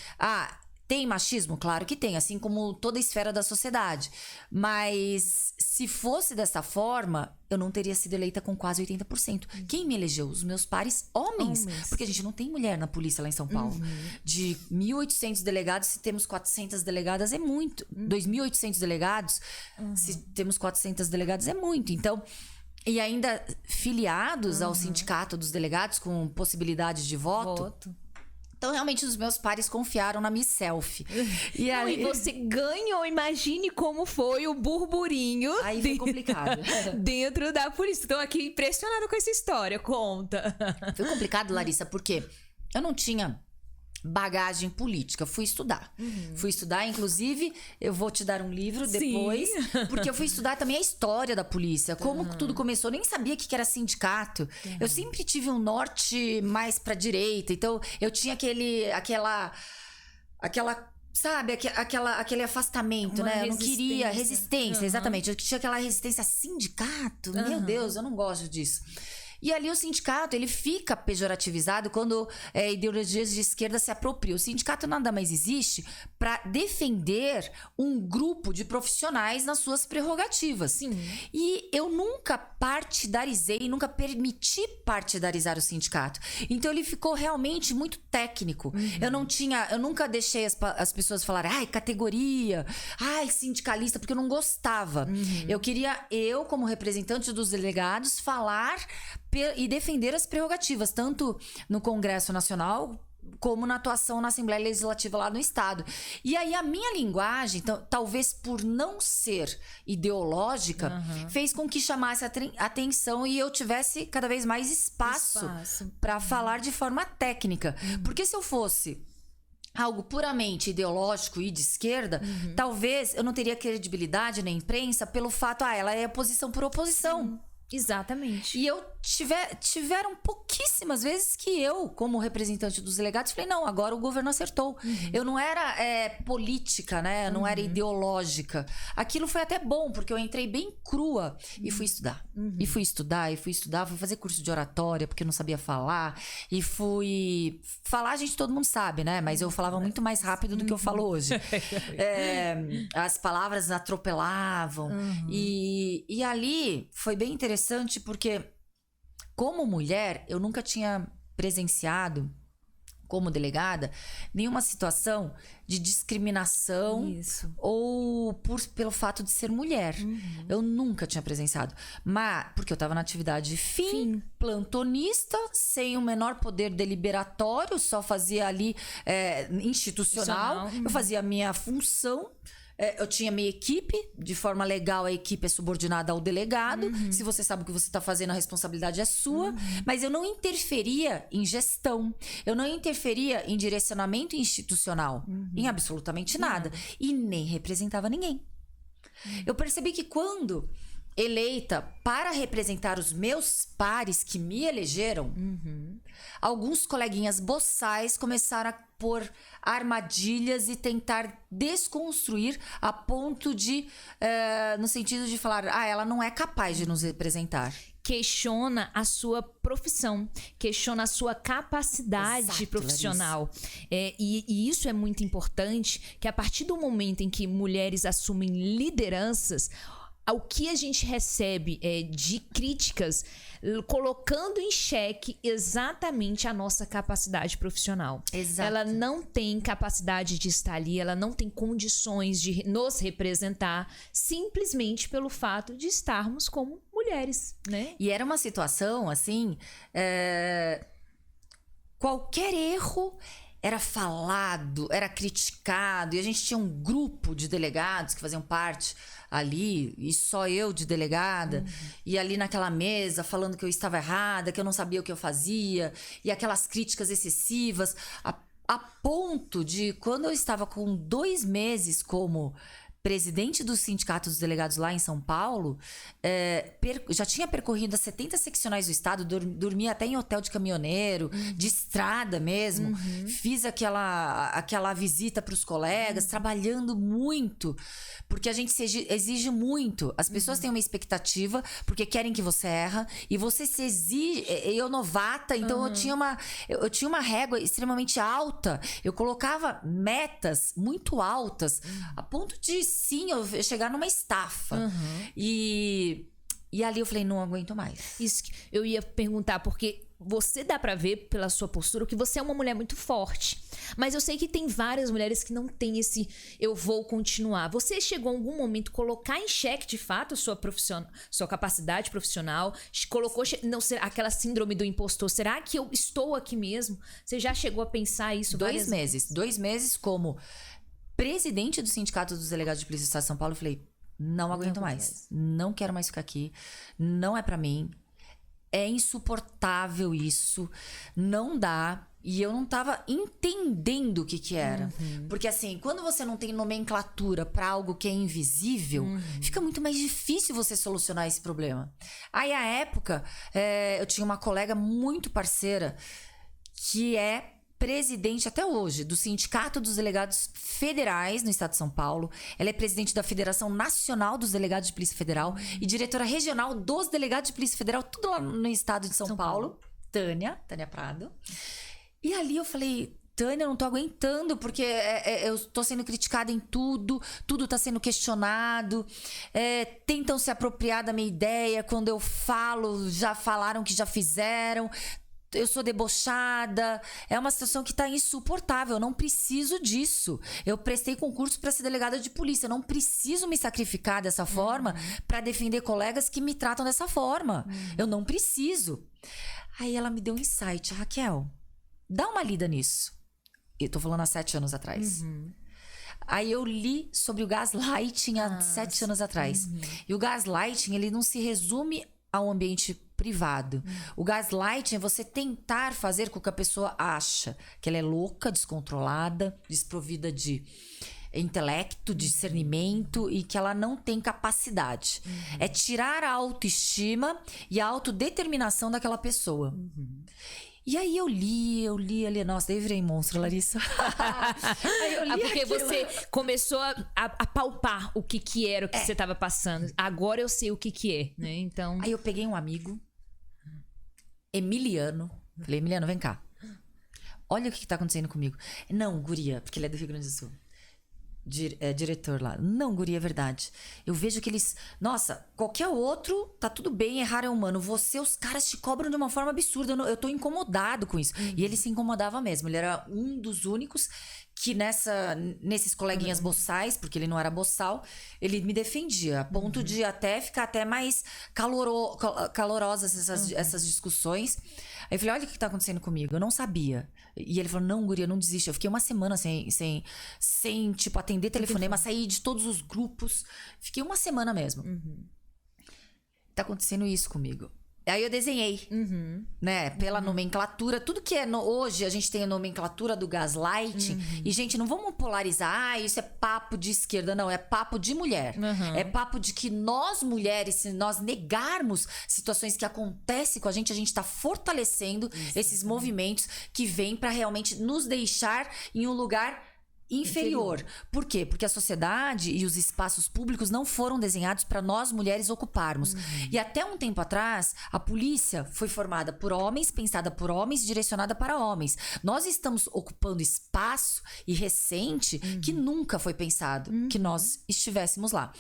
tem machismo? Claro que tem, assim como toda a esfera da sociedade. Mas se fosse dessa forma, eu não teria sido eleita com quase 80%. Quem me elegeu? Os meus pares homens. Porque a gente não tem mulher na polícia lá em São Paulo. De 1.800 delegados, se temos 400 delegadas, é muito. 2.800 delegados, se temos 400 delegados, é muito. Então... E ainda filiados ao sindicato dos delegados com possibilidade de voto. Então, realmente, os meus pares confiaram na Miss Selfie. E você ganhou, imagine como foi o burburinho. Aí foi complicado. Dentro da polícia. Estou aqui impressionada com essa história, conta. Foi complicado, Larissa, porque eu não tinha bagagem política, fui estudar. Fui estudar, inclusive, eu vou te dar um livro depois, porque eu fui estudar também a história da polícia, como tudo começou. Eu nem sabia o que era sindicato. Eu sempre tive um norte mais pra direita, então eu tinha aquela sabe, aquele afastamento, né? Eu não queria resistência, exatamente. Eu tinha aquela resistência a sindicato. Meu Deus, eu não gosto disso. E ali o sindicato, ele fica pejorativizado quando ideologias de esquerda se apropriam. O sindicato nada mais existe para defender um grupo de profissionais nas suas prerrogativas. Sim. E eu nunca partidarizei, nunca permiti partidarizar o sindicato. Então ele ficou realmente muito técnico. Eu nunca deixei as pessoas falarem, ai, categoria, ai, sindicalista, porque eu não gostava. Eu queria, como representante dos delegados, falar e defender as prerrogativas, tanto no Congresso Nacional como na atuação na Assembleia Legislativa lá no Estado. E aí a minha linguagem, talvez por não ser ideológica, fez com que chamasse atenção e eu tivesse cada vez mais espaço. Para falar de forma técnica. Porque se eu fosse algo puramente ideológico e de esquerda, talvez eu não teria credibilidade na imprensa pelo fato, ela é oposição por oposição. Sim. Exatamente. E tiveram pouquíssimas vezes que eu, como representante dos delegados, falei, não, agora o governo acertou. Eu não era política, né? Eu não era ideológica. Aquilo foi até bom, porque eu entrei bem crua e fui estudar. E fui estudar, fui fazer curso de oratória, porque eu não sabia falar. E fui... Falar, todo mundo sabe, né? Mas eu falava muito mais rápido do que eu falo hoje. As palavras atropelavam. E ali foi bem interessante, porque como mulher, eu nunca tinha presenciado, como delegada, nenhuma situação de discriminação ou pelo fato de ser mulher. Eu nunca tinha presenciado. Mas, porque eu estava na atividade fim, plantonista, sem o menor poder deliberatório, só fazia ali institucional. Eu fazia a minha função. Eu tinha minha equipe, de forma legal a equipe é subordinada ao delegado. Se você sabe o que você está fazendo, a responsabilidade é sua. Mas eu não interferia em gestão. Eu não interferia em direcionamento institucional. Em absolutamente nada. E nem representava ninguém. Eu percebi que quando eleita para representar os meus pares que me elegeram, alguns coleguinhas boçais começaram a pôr armadilhas e tentar desconstruir a ponto de, no sentido de falar, ela não é capaz de nos representar. Questiona a sua profissão, questiona a sua capacidade profissional. E isso é muito importante, que a partir do momento em que mulheres assumem lideranças, o que a gente recebe de críticas colocando em xeque exatamente a nossa capacidade profissional. Exato. Ela não tem capacidade de estar ali, ela não tem condições de nos representar simplesmente pelo fato de estarmos como mulheres, né? E era uma situação, assim, qualquer erro era falado, era criticado, e a gente tinha um grupo de delegados que faziam parte ali, e só eu de delegada, e ali naquela mesa falando que eu estava errada, que eu não sabia o que eu fazia, e aquelas críticas excessivas, a ponto de, quando eu estava com 2 meses como presidente do Sindicato dos Delegados lá em São Paulo, já tinha percorrido as 70 seccionais do estado, dormia até em hotel de caminhoneiro, de estrada mesmo. Fiz aquela visita para os colegas, trabalhando muito, porque a gente se exige muito. As pessoas têm uma expectativa, porque querem que você erra, e você se exige. Eu novata, então eu tinha uma régua extremamente alta. Eu colocava metas muito altas, a ponto de eu chegar numa estafa. E ali eu falei, não aguento mais. Isso que eu ia perguntar, porque você dá pra ver pela sua postura que você é uma mulher muito forte. Mas eu sei que tem várias mulheres que não têm esse eu vou continuar. Você chegou em algum momento a colocar em xeque, de fato, sua capacidade profissional? Colocou aquela síndrome do impostor? Será que eu estou aqui mesmo? Você já chegou a pensar isso? 2 meses. 2 meses como presidente do Sindicato dos Delegados de Polícia do Estado de São Paulo, eu falei, não aguento mais. Não quero mais ficar aqui. Não é pra mim. É insuportável isso. Não dá. E eu não tava entendendo o que era. Porque assim, quando você não tem nomenclatura pra algo que é invisível, fica muito mais difícil você solucionar esse problema. Aí, à época, eu tinha uma colega muito parceira que é presidente até hoje do Sindicato dos Delegados Federais no Estado de São Paulo. Ela é presidente da Federação Nacional dos Delegados de Polícia Federal e diretora regional dos Delegados de Polícia Federal, tudo lá no Estado de São Paulo. Tânia Prado. E ali eu falei, Tânia, eu não tô aguentando, porque eu tô sendo criticada em tudo tá sendo questionado, tentam se apropriar da minha ideia, quando eu falo, já falaram que já fizeram, eu sou debochada, é uma situação que tá insuportável, eu não preciso disso. Eu prestei concurso para ser delegada de polícia, eu não preciso me sacrificar dessa forma para defender colegas que me tratam dessa forma. Eu não preciso. Aí ela me deu um insight, Raquel, dá uma lida nisso. Eu tô falando há 7 anos atrás. Aí eu li sobre o gaslighting há 7 anos atrás. E o gaslighting, ele não se resume ao ambiente privado. O gaslighting é você tentar fazer com que a pessoa acha que ela é louca, descontrolada, desprovida de intelecto, de discernimento e que ela não tem capacidade. É tirar a autoestima e a autodeterminação daquela pessoa. E aí eu li, nossa, daí eu virei monstro, Larissa. Aí eu li porque aquilo. você começou a palpar o que era o que você estava passando. Agora eu sei o que é, né? Então... Aí eu peguei um amigo, Emiliano. Falei, Emiliano, vem cá. Olha o que tá acontecendo comigo. Não, guria, porque ele é do Rio Grande do Sul. Diretor lá. Não, guria, é verdade. Eu vejo que eles... Nossa, qualquer outro, tá tudo bem, errar é humano. Você, os caras te cobram de uma forma absurda. Eu tô incomodado com isso. E ele se incomodava mesmo. Ele era um dos únicos que nesses coleguinhas boçais, porque ele não era boçal, ele me defendia. A ponto de ficar até mais calorosas essas discussões. Aí eu falei, olha o que tá acontecendo comigo. Eu não sabia. E ele falou, não, guria, não desiste. Eu fiquei uma semana sem tipo, atender telefonema, sair de todos os grupos. Fiquei uma semana mesmo. Tá acontecendo isso comigo. Aí eu desenhei, né? Pela nomenclatura. Tudo que hoje a gente tem a nomenclatura do gaslighting. E, gente, não vamos polarizar. Isso é papo de esquerda. Não, é papo de mulher. É papo de que nós, mulheres, se nós negarmos situações que acontecem com a gente tá fortalecendo esses movimentos que vêm pra realmente nos deixar em um lugar inferior. Por quê? Porque a sociedade e os espaços públicos não foram desenhados para nós mulheres ocuparmos. E até um tempo atrás, a polícia foi formada por homens, pensada por homens, direcionada para homens. Nós estamos ocupando espaço e recente que nunca foi pensado que nós estivéssemos lá.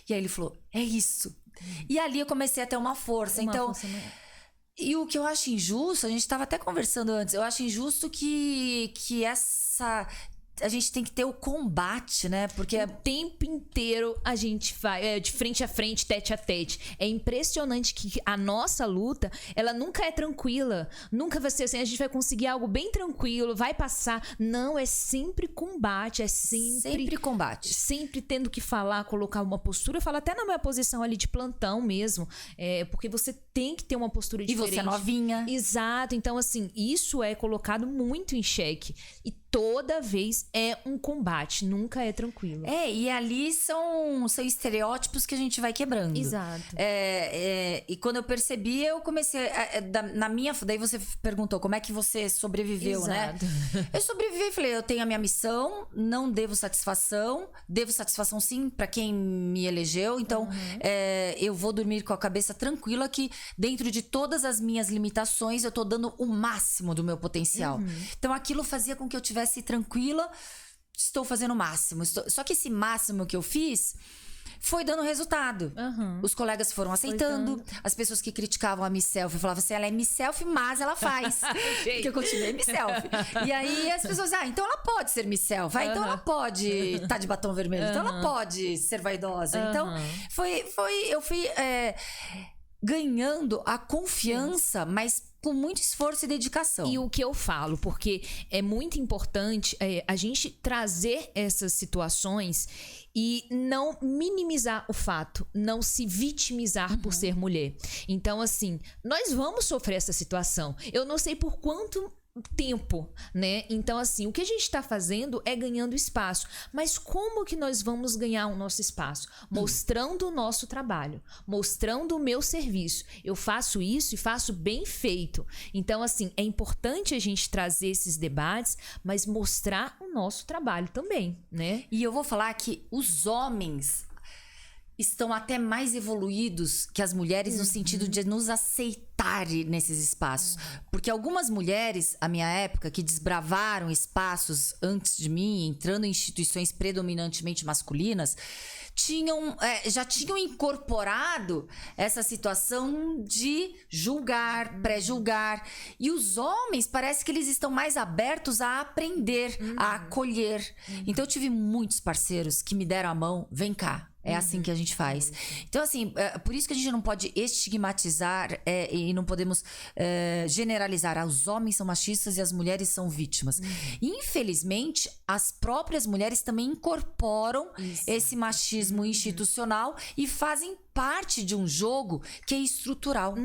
E aí ele falou, é isso. E ali eu comecei a ter uma força. E o que eu acho injusto, a gente estava até conversando antes, eu acho injusto que a gente tem que ter o combate, né? Porque o tempo inteiro a gente vai de frente a frente, tete a tete. É impressionante que a nossa luta, ela nunca é tranquila. Nunca vai ser assim, a gente vai conseguir algo bem tranquilo, vai passar. Não, é sempre combate, é sempre combate. Sempre tendo que falar, colocar uma postura. Eu falo até na minha posição ali de plantão mesmo. Porque você tem que ter uma postura diferente. E você é novinha. Exato. Então, assim, isso é colocado muito em xeque. E toda vez é um combate, nunca é tranquilo. E ali são estereótipos que a gente vai quebrando. Exato. E quando eu percebi, eu comecei... Daí você perguntou como é que você sobreviveu, Exato. Né? Eu sobrevivi e falei, eu tenho a minha missão, não devo satisfação sim pra quem me elegeu, então eu vou dormir com a cabeça tranquila que dentro de todas as minhas limitações eu tô dando o máximo do meu potencial. Então aquilo fazia com que eu tivesse tranquila, estou fazendo o máximo. Só que esse máximo que eu fiz foi dando resultado. Os colegas foram aceitando. As pessoas que criticavam a Miss Selfie falavam assim, ela é Miss Selfie, mas ela faz. Porque eu continuei Miss Selfie. E aí as pessoas, então ela pode ser Miss Selfie. Então ela pode estar de batom vermelho. Então ela pode ser vaidosa. Então eu fui ganhando a confiança, mas com muito esforço e dedicação. E o que eu falo, porque é muito importante a gente trazer essas situações e não minimizar o fato, não se vitimizar por ser mulher. Então, assim, nós vamos sofrer essa situação. Eu não sei por quanto tempo, né? Então, assim, o que a gente está fazendo é ganhando espaço. Mas como que nós vamos ganhar o nosso espaço? Mostrando o nosso trabalho, mostrando o meu serviço. Eu faço isso e faço bem feito. Então, assim, é importante a gente trazer esses debates, mas mostrar o nosso trabalho também, né? E eu vou falar que os homens estão até mais evoluídos que as mulheres no sentido de nos aceitarem nesses espaços. Porque algumas mulheres, à minha época, que desbravaram espaços antes de mim, entrando em instituições predominantemente masculinas, já tinham incorporado essa situação de julgar, pré-julgar. E os homens, parece que eles estão mais abertos a aprender, a acolher. Então, eu tive muitos parceiros que me deram a mão, vem cá. É assim que a gente faz. Então, assim, por isso que a gente não pode estigmatizar e não podemos generalizar. Os homens são machistas e as mulheres são vítimas. Infelizmente, as próprias mulheres também incorporam esse machismo institucional e fazem parte de um jogo que é estrutural.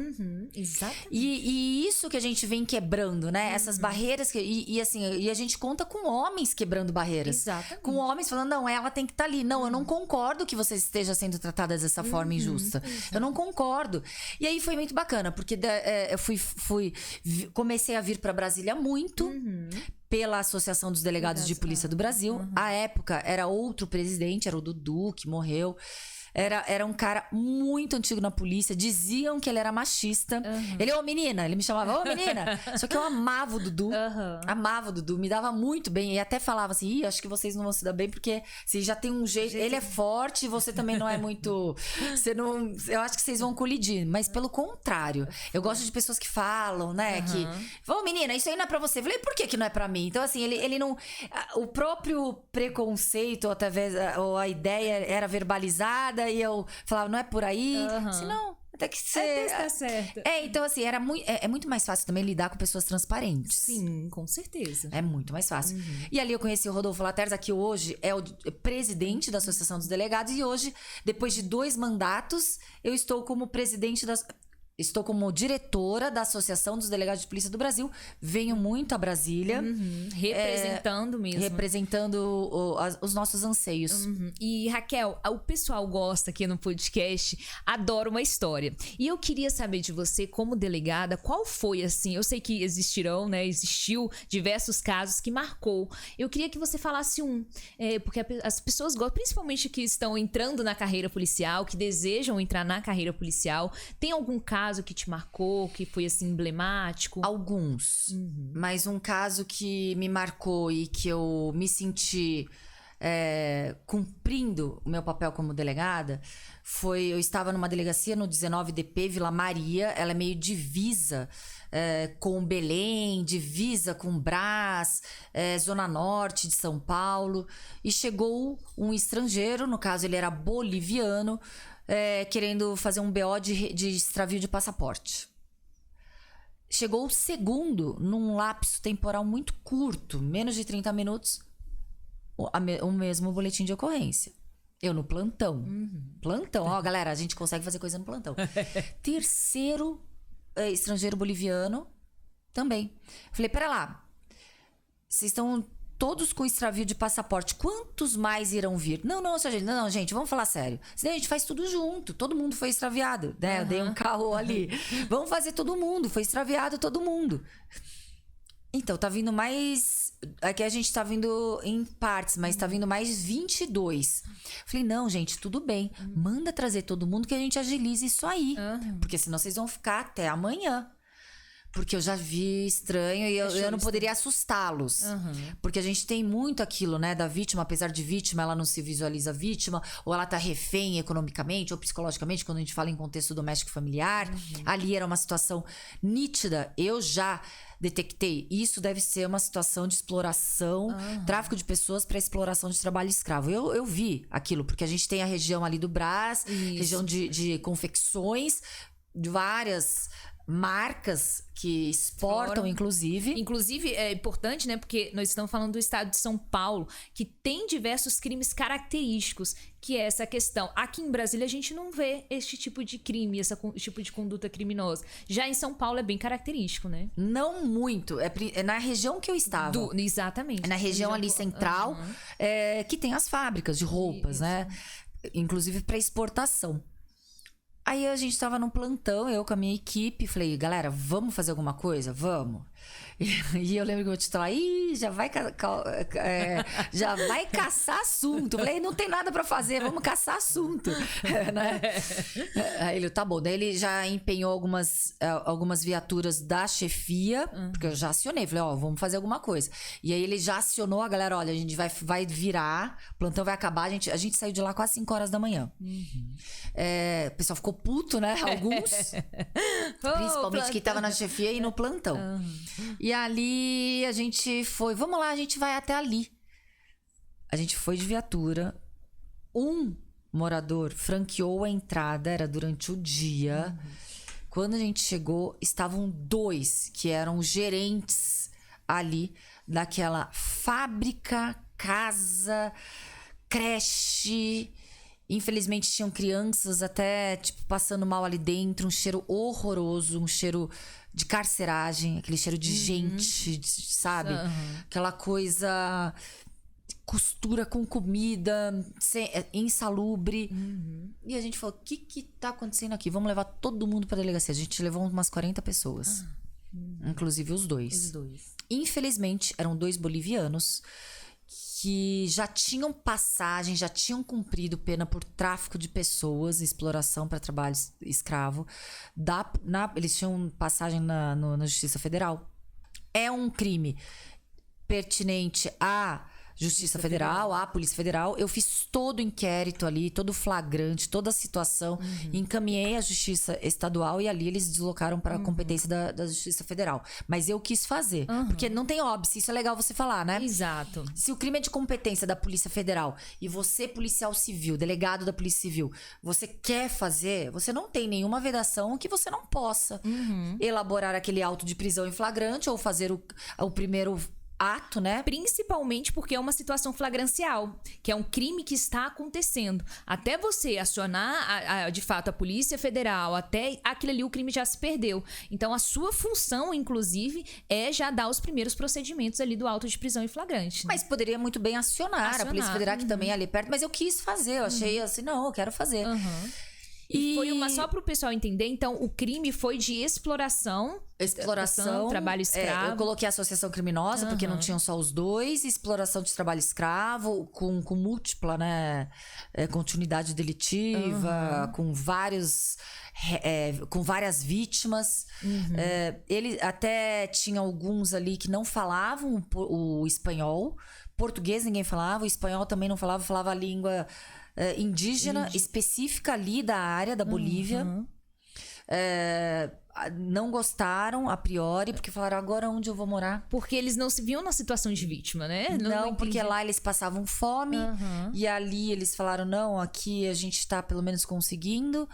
Exatamente. E isso que a gente vem quebrando, né? Essas barreiras. E a gente conta com homens quebrando barreiras. Exatamente. Com homens falando, não, ela tem que estar ali. Não, eu não concordo que você esteja sendo tratada dessa forma injusta. Eu não concordo. E aí foi muito bacana, porque eu comecei a vir para Brasília muito. Pela Associação dos Delegados de Polícia do Brasil. À época, era outro presidente, era o Dudu, que morreu. Era um cara muito antigo na polícia. Diziam que ele era machista. Ele, menina. Ele me chamava, menina. Só que eu amava o Dudu. Amava o Dudu. Me dava muito bem. E até falava assim, acho que vocês não vão se dar bem, porque você já tem um jeito. Ele é forte, você também não é muito... Eu acho que vocês vão colidir. Mas pelo contrário. Eu gosto de pessoas que falam, né? Que, menina, isso aí não é pra você. Eu falei, por que não é pra mim? Então, assim, ele não... O próprio preconceito, ou a ideia era verbalizada. E eu falava, não é por aí? Assim, não, até que você... Tá certo. Então assim, é muito mais fácil também lidar com pessoas transparentes. Sim, com certeza. É muito mais fácil. E ali eu conheci o Rodolfo Laterza, que hoje é o presidente da Associação dos Delegados. E hoje, depois de 2 mandatos, eu estou como presidente Estou como diretora da Associação dos Delegados de Polícia do Brasil. Venho muito a Brasília. Representando mesmo. Representando os nossos anseios. E Raquel, o pessoal gosta aqui no podcast, adora uma história. E eu queria saber de você, como delegada, qual foi, assim... Eu sei que existiu diversos casos que marcou. Eu queria que você falasse porque as pessoas gostam, principalmente que estão entrando na carreira policial, que desejam entrar na carreira policial. Tem algum caso que te marcou, que foi assim emblemático? Alguns. Mas um caso que me marcou e que eu me senti cumprindo o meu papel como delegada foi... Eu estava numa delegacia no 19DP, Vila Maria. Ela é meio divisa com Belém, divisa com Brás, Zona Norte de São Paulo. E chegou um estrangeiro, no caso ele era boliviano, querendo fazer um BO de extravio de passaporte. Chegou o segundo, num lapso temporal muito curto, menos de 30 minutos, o mesmo boletim de ocorrência. Eu no plantão. Plantão, galera, a gente consegue fazer coisa no plantão. Terceiro estrangeiro boliviano também. Falei, pera lá, vocês estão todos com extravio de passaporte, quantos mais irão vir? Não, gente, vamos falar sério. Senão a gente faz tudo junto, todo mundo foi extraviado, né? Eu dei um carro ali. Vamos fazer todo mundo, foi extraviado todo mundo. Então, tá vindo mais... Aqui a gente tá vindo em partes, mas tá vindo mais 22. Falei, não, gente, tudo bem. Manda trazer todo mundo que a gente agilize isso aí. Porque senão vocês vão ficar até amanhã. Porque eu já vi estranho e eu não poderia assustá-los. Porque a gente tem muito aquilo, né, da vítima. Apesar de vítima, ela não se visualiza vítima. Ou ela tá refém economicamente ou psicologicamente, quando a gente fala em contexto doméstico e familiar. Ali era uma situação nítida. Eu já detectei. Isso deve ser uma situação de exploração, tráfico de pessoas para exploração de trabalho escravo. Eu vi aquilo, porque a gente tem a região ali do Brás, região de confecções, de várias marcas que exportam, inclusive. Inclusive, é importante, né? Porque nós estamos falando do estado de São Paulo, que tem diversos crimes característicos, que é essa questão. Aqui em Brasília, a gente não vê este tipo de crime, esse tipo de conduta criminosa. Já em São Paulo, é bem característico, né? Não muito. É na região que eu estava. Exatamente. É na região ali central, que tem as fábricas de roupas, né? Inclusive para exportação. Aí a gente tava num plantão, eu com a minha equipe, falei, galera, vamos fazer alguma coisa? Vamos. E eu lembro que eu te falei, já vai caçar assunto. Falei, não tem nada pra fazer, vamos caçar assunto. Né? Aí ele, tá bom. Daí ele já empenhou algumas viaturas da chefia, porque eu já acionei. Falei, vamos fazer alguma coisa. E aí ele já acionou a galera, olha, a gente vai virar, o plantão vai acabar. A gente saiu de lá quase 5 horas da manhã. O pessoal ficou puto, né? Alguns. Principalmente quem tava na chefia e no plantão. E ali a gente foi, vamos lá, a gente vai até ali. A gente foi de viatura. Um morador franqueou a entrada, era durante o dia. Quando a gente chegou, estavam 2 que eram gerentes ali daquela fábrica, casa, creche. Infelizmente tinham crianças até passando mal ali dentro, um cheiro horroroso, um cheiro de carceragem, aquele cheiro de gente, sabe? Aquela coisa, costura com comida, insalubre. E a gente falou, o que tá acontecendo aqui? Vamos levar todo mundo pra delegacia. A gente levou umas 40 pessoas, inclusive os 2. Infelizmente, eram 2 bolivianos que já tinham passagem, já tinham cumprido pena por tráfico de pessoas, exploração para trabalho escravo. Eles tinham passagem na Justiça Federal. É um crime pertinente à Justiça Federal, à Polícia Federal. Eu fiz todo o inquérito ali, todo o flagrante, toda a situação. Encaminhei à Justiça Estadual e ali eles deslocaram para a competência da Justiça Federal. Mas eu quis fazer. Porque não tem óbice, isso é legal você falar, né? Exato. Se o crime é de competência da Polícia Federal e você, policial civil, delegado da Polícia Civil, você quer fazer, você não tem nenhuma vedação que você não possa elaborar aquele auto de prisão em flagrante ou fazer o primeiro ato, né? Principalmente porque é uma situação flagrancial, que é um crime que está acontecendo. Até você acionar, de fato, a Polícia Federal, até aquilo ali o crime já se perdeu. Então, a sua função, inclusive, é já dar os primeiros procedimentos ali do auto de prisão em flagrante. Né? Mas poderia muito bem acionar a Polícia Federal, que também é ali perto, mas eu quis fazer, eu achei assim, não, eu quero fazer. E foi só para o pessoal entender, então, o crime foi de exploração, trabalho escravo. Eu coloquei associação criminosa, porque não tinham só os 2, exploração de trabalho escravo, com múltipla, né, continuidade delitiva, com várias vítimas. Ele até tinha alguns ali que não falavam o espanhol, português ninguém falava, o espanhol também não falava a língua indígena específica ali da área da Bolívia. Não gostaram a priori, porque falaram, agora onde eu vou morar? Porque eles não se viam na situação de vítima, né? Não, porque lá eles passavam fome e ali eles falaram, não, aqui a gente tá pelo menos conseguindo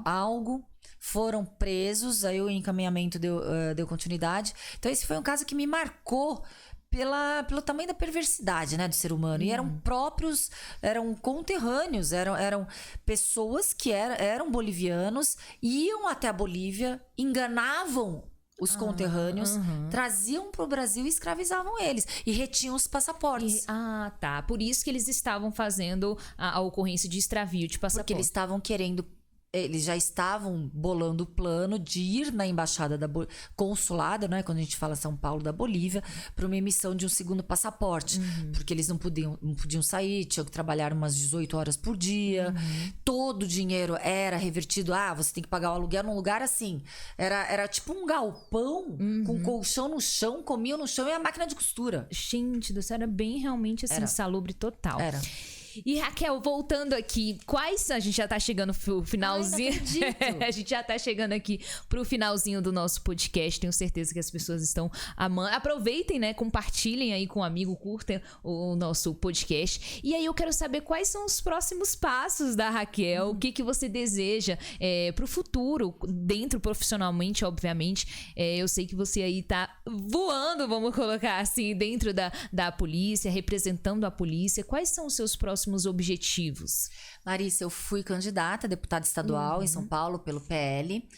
algo. Foram presos, aí o encaminhamento deu continuidade. Então esse foi um caso que me marcou pelo tamanho da perversidade, né, do ser humano. E eram conterrâneos, eram pessoas que eram bolivianos, iam até a Bolívia, enganavam os conterrâneos, traziam para o Brasil e escravizavam eles. E retinham os passaportes. Por isso que eles estavam fazendo a ocorrência de extravio de passaporte. Porque eles estavam querendo eles já estavam bolando o plano de ir na embaixada consulado, né, quando a gente fala São Paulo, da Bolívia, para uma emissão de um segundo passaporte, porque eles não podiam sair, tinham que trabalhar umas 18 horas por dia, todo o dinheiro era revertido, você tem que pagar o aluguel num lugar assim, era tipo um galpão com colchão no chão, comiam no chão e a máquina de costura. Gente do céu, era bem realmente assim, insalubre total. Era. E Raquel, voltando aqui, a gente já tá chegando pro finalzinho. Ai, a gente já tá chegando aqui pro finalzinho do nosso podcast. Tenho certeza que as pessoas estão amando. Aproveitem, né? Compartilhem aí com um amigo, curtem o nosso podcast. E aí eu quero saber quais são os próximos passos da Raquel, o que você deseja pro futuro, dentro profissionalmente, obviamente. Eu sei que você aí tá voando, vamos colocar assim, dentro da polícia, representando a polícia. Quais são os seus próximos objetivos? Larissa, eu fui candidata a deputada estadual em São Paulo pelo PL.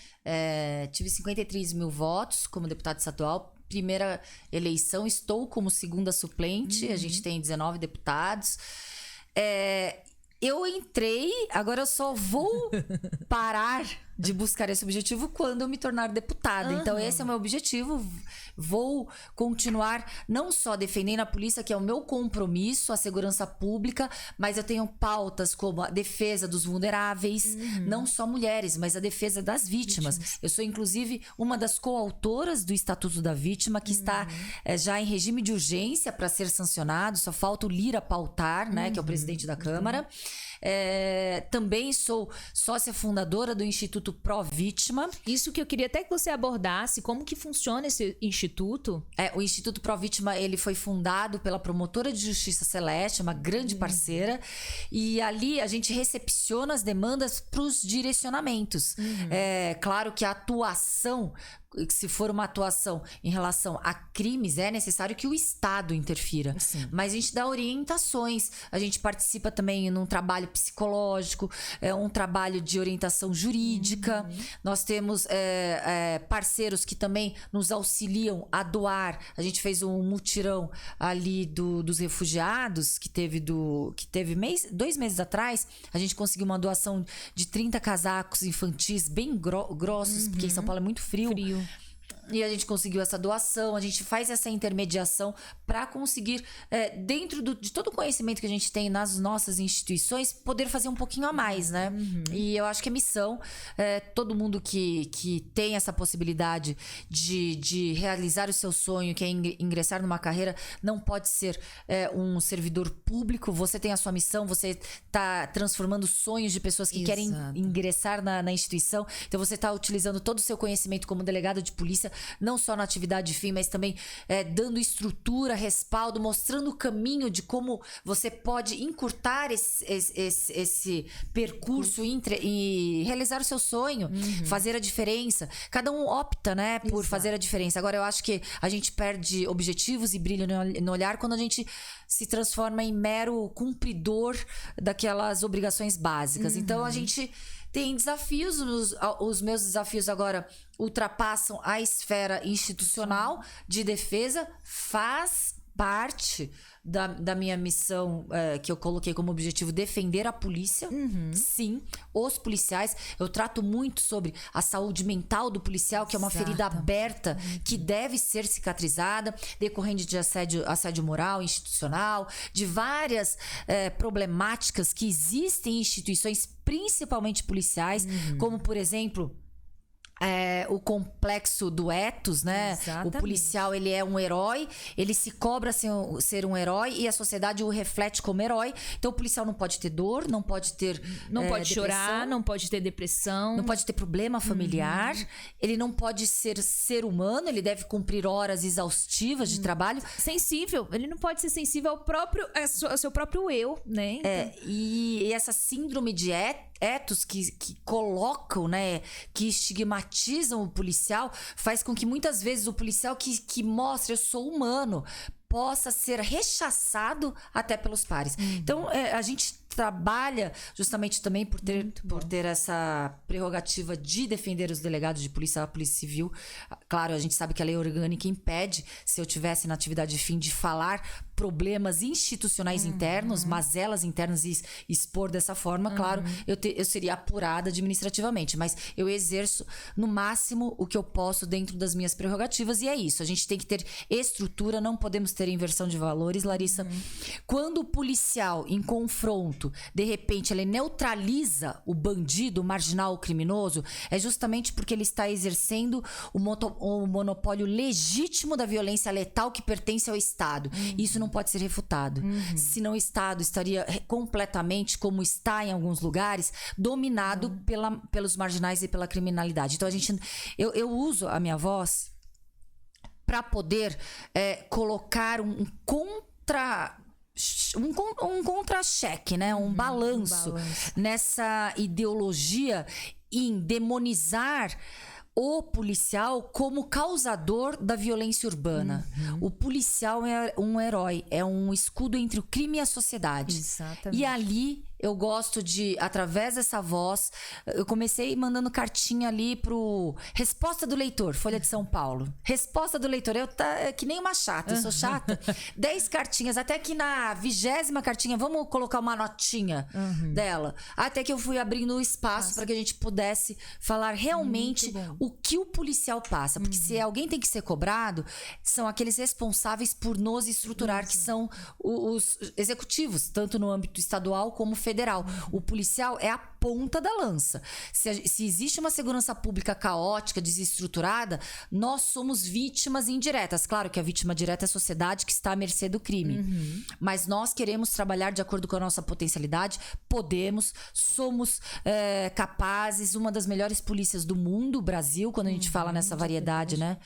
Tive 53 mil votos como deputada estadual. Primeira eleição, estou como segunda suplente. A gente tem 19 deputados. Eu entrei, agora eu só vou parar de buscar esse objetivo quando eu me tornar deputada. Então esse é o meu objetivo. Vou continuar não só defendendo a polícia, que é o meu compromisso, a segurança pública, mas eu tenho pautas como a defesa dos vulneráveis, não só mulheres, mas a defesa das vítimas. Eu sou, inclusive, uma das coautoras do Estatuto da Vítima, que está já em regime de urgência para ser sancionado. Só falta o Lira pautar, né, que é o presidente da Câmara. Também sou sócia fundadora do Instituto Pró-Vítima. Isso que eu queria até que você abordasse, como que funciona esse instituto? O Instituto Pró-Vítima, ele foi fundado pela promotora de justiça Celeste, uma grande parceira, e ali a gente recepciona as demandas para os direcionamentos. Claro que a atuação, se for uma atuação em relação a crimes, é necessário que o Estado interfira. Sim. Mas a gente dá orientações, a gente participa também num trabalho psicológico, um trabalho de orientação jurídica. Nós temos parceiros que também nos auxiliam a doar. A gente fez um mutirão ali dos refugiados, que teve 2 meses atrás. A gente conseguiu uma doação de 30 casacos infantis bem grossos, porque em São Paulo é muito frio. E a gente conseguiu essa doação, a gente faz essa intermediação para conseguir, dentro de todo o conhecimento que a gente tem nas nossas instituições, poder fazer um pouquinho a mais, né? E eu acho que a missão, todo mundo que tem essa possibilidade de realizar o seu sonho, que é ingressar numa carreira, não pode ser um servidor público. Você tem a sua missão, você está transformando sonhos de pessoas que querem ingressar na instituição. Então você está utilizando todo o seu conhecimento como delegado de polícia, não só na atividade fim, mas também dando estrutura, respaldo, mostrando o caminho de como você pode encurtar esse percurso e realizar o seu sonho, fazer a diferença. Cada um opta, né, por fazer a diferença. Agora, eu acho que a gente perde objetivos e brilho no olhar quando a gente se transforma em mero cumpridor daquelas obrigações básicas. Então, a gente tem desafios, os meus desafios agora ultrapassam a esfera institucional de defesa, faz parte da minha missão, que eu coloquei como objetivo defender a polícia. Sim, os policiais. Eu trato muito sobre a saúde mental do policial, que é uma ferida aberta que deve ser cicatrizada, decorrente de assédio moral, institucional, de várias problemáticas que existem em instituições, principalmente policiais, como, por exemplo, o complexo do ethos, né? Exatamente. O policial, ele é um herói, ele se cobra ser um herói e a sociedade o reflete como herói. Então o policial não pode ter dor, não pode ter não pode chorar, não pode ter depressão, não pode ter problema familiar, ele não pode ser humano, ele deve cumprir horas exaustivas de trabalho. Sensível, ele não pode ser sensível ao seu próprio eu, né? E essa síndrome de ethos que colocam, né, que estigmatizam o policial, faz com que muitas vezes o policial que mostra eu sou humano possa ser rechaçado até pelos pares. Então, a gente trabalha justamente também por ter essa prerrogativa de defender os delegados de polícia, a polícia civil. Claro, a gente sabe que a lei orgânica impede, se eu tivesse na atividade de fim, de falar problemas institucionais internos, mazelas internas e expor dessa forma, claro, eu seria apurada administrativamente. Mas eu exerço no máximo o que eu posso dentro das minhas prerrogativas e é isso. A gente tem que ter estrutura, não podemos ter inversão de valores, Larissa. Quando o policial em confronto, de repente, ele neutraliza o bandido, o marginal, o criminoso, é justamente porque ele está exercendo o monopólio legítimo da violência letal que pertence ao Estado. Isso não pode ser refutado. Senão o Estado estaria completamente, como está em alguns lugares, dominado pelos marginais e pela criminalidade. Então eu uso a minha voz para poder colocar um contra-cheque, né? Um balanço nessa ideologia em demonizar o policial como causador da violência urbana. O policial é um herói, é um escudo entre o crime e a sociedade. Exatamente. E ali eu gosto de, através dessa voz, eu comecei mandando cartinha ali pro Resposta do Leitor, Folha de São Paulo. Resposta do Leitor, que nem uma chata, eu sou chata. 10 cartinhas, até que na 20ª cartinha, vamos colocar uma notinha dela. Até que eu fui abrindo o espaço para que a gente pudesse falar realmente o que o policial passa. Porque se alguém tem que ser cobrado, são aqueles responsáveis por nos estruturar, que são os executivos, tanto no âmbito estadual como federal. O policial é a ponta da lança. Se existe uma segurança pública caótica, desestruturada, nós somos vítimas indiretas. Claro que a vítima direta é a sociedade que está à mercê do crime. Mas nós queremos trabalhar de acordo com a nossa potencialidade, podemos, somos capazes, uma das melhores polícias do mundo, o Brasil, quando a gente fala nessa variedade, né?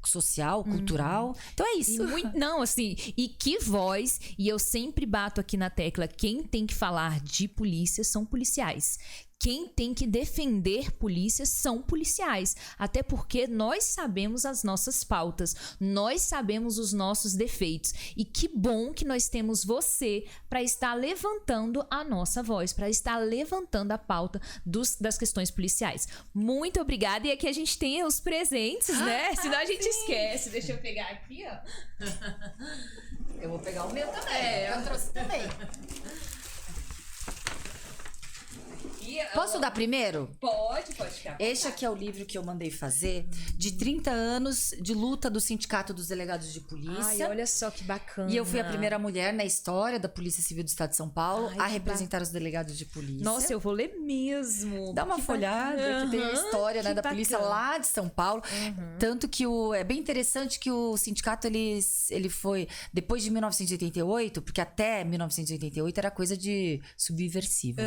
Social, cultural. Então é isso. Não, assim, e que voz, e eu sempre bato aqui na tecla, quem tem que falar de polícia são policiais. Quem tem que defender polícias são policiais. Até porque nós sabemos as nossas pautas, nós sabemos os nossos defeitos. E que bom que nós temos você para estar levantando a nossa voz, para estar levantando a pauta das questões policiais. Muito obrigada. E aqui a gente tem os presentes, né? Senão a gente esquece. Deixa eu pegar aqui, ó. Eu vou pegar o meu também. Eu trouxe também. Posso dar primeiro? Pode ficar. Este aqui é o livro que eu mandei fazer de 30 anos de luta do Sindicato dos Delegados de Polícia. Ai, olha só que bacana. E eu fui a primeira mulher na história da Polícia Civil do Estado de São Paulo a representar os delegados de polícia. Nossa, eu vou ler mesmo. Dá uma folhada, que tem a história, né, da polícia lá de São Paulo. Tanto que é bem interessante que o sindicato, ele foi, depois de 1988, porque até 1988 era coisa de subversivo.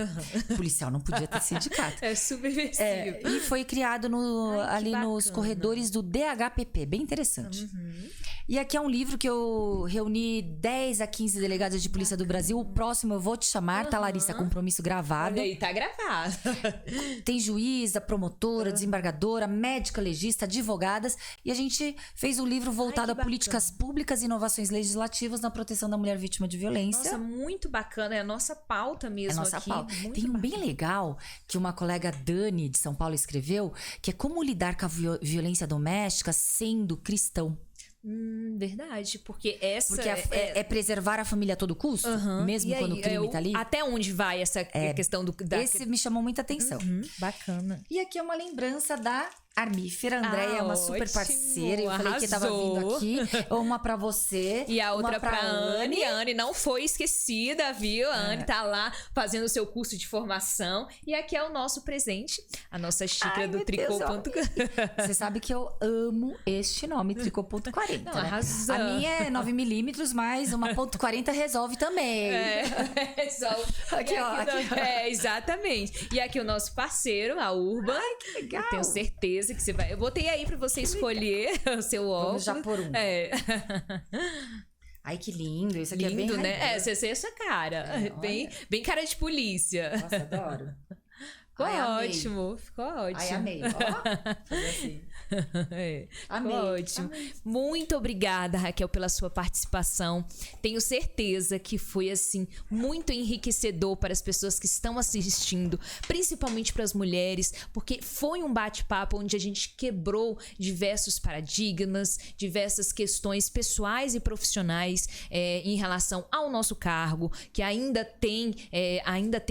Policial não podia ter sindicato. É subversivo. E foi criado ali nos corredores do DHPP. Bem interessante. E aqui é um livro que eu reuni 10 a 15 delegados de polícia do Brasil. O próximo eu vou te chamar, tá, Larissa? Compromisso gravado. Olha aí, tá gravado. Tem juíza, promotora, desembargadora, médica, legista, advogadas. E a gente fez um livro voltado a políticas públicas e inovações legislativas na proteção da mulher vítima de violência. Nossa, muito bacana. É a nossa pauta mesmo. É a nossa aqui. pauta. Tem um bem legal que uma colega Dani, de São Paulo, escreveu, que é como lidar com a violência doméstica sendo cristão. Verdade, porque essa... Porque é preservar a família a todo custo, mesmo quando o crime tá ali. Até onde vai essa questão da... Esse me chamou muita atenção. Bacana. E aqui é uma lembrança da Armífera. Andréia é uma super parceira. Eu falei que tava vindo aqui. Uma pra você. E a outra pra Anne. A Anne não foi esquecida, viu? A Anne tá lá fazendo o seu curso de formação. E aqui é o nosso presente. A nossa xícara do Tricô.40. Você sabe que eu amo este nome, Tricô.40. Não, né? arrasou. A minha é 9mm, mas uma .40 resolve também. Resolve. Aqui, ó. Aqui. Exatamente. E aqui o nosso parceiro, a Urban. Ai, que legal. Eu tenho certeza que você vai... Eu botei aí pra você escolher o seu óculos. Vamos já por um. Ai, que lindo. Isso aqui lindo, é bem né? Você é essa cara. Bem cara de polícia. Nossa, adoro. Ficou ótimo. Ai, amei. Ó, fazer assim. Amei. Ótimo. Amei. Muito obrigada, Raquel, pela sua participação. Tenho certeza que foi, assim, muito enriquecedor para as pessoas que estão assistindo, principalmente para as mulheres, porque foi um bate-papo onde a gente quebrou diversos paradigmas, diversas questões pessoais e profissionais em relação ao nosso cargo, que ainda tem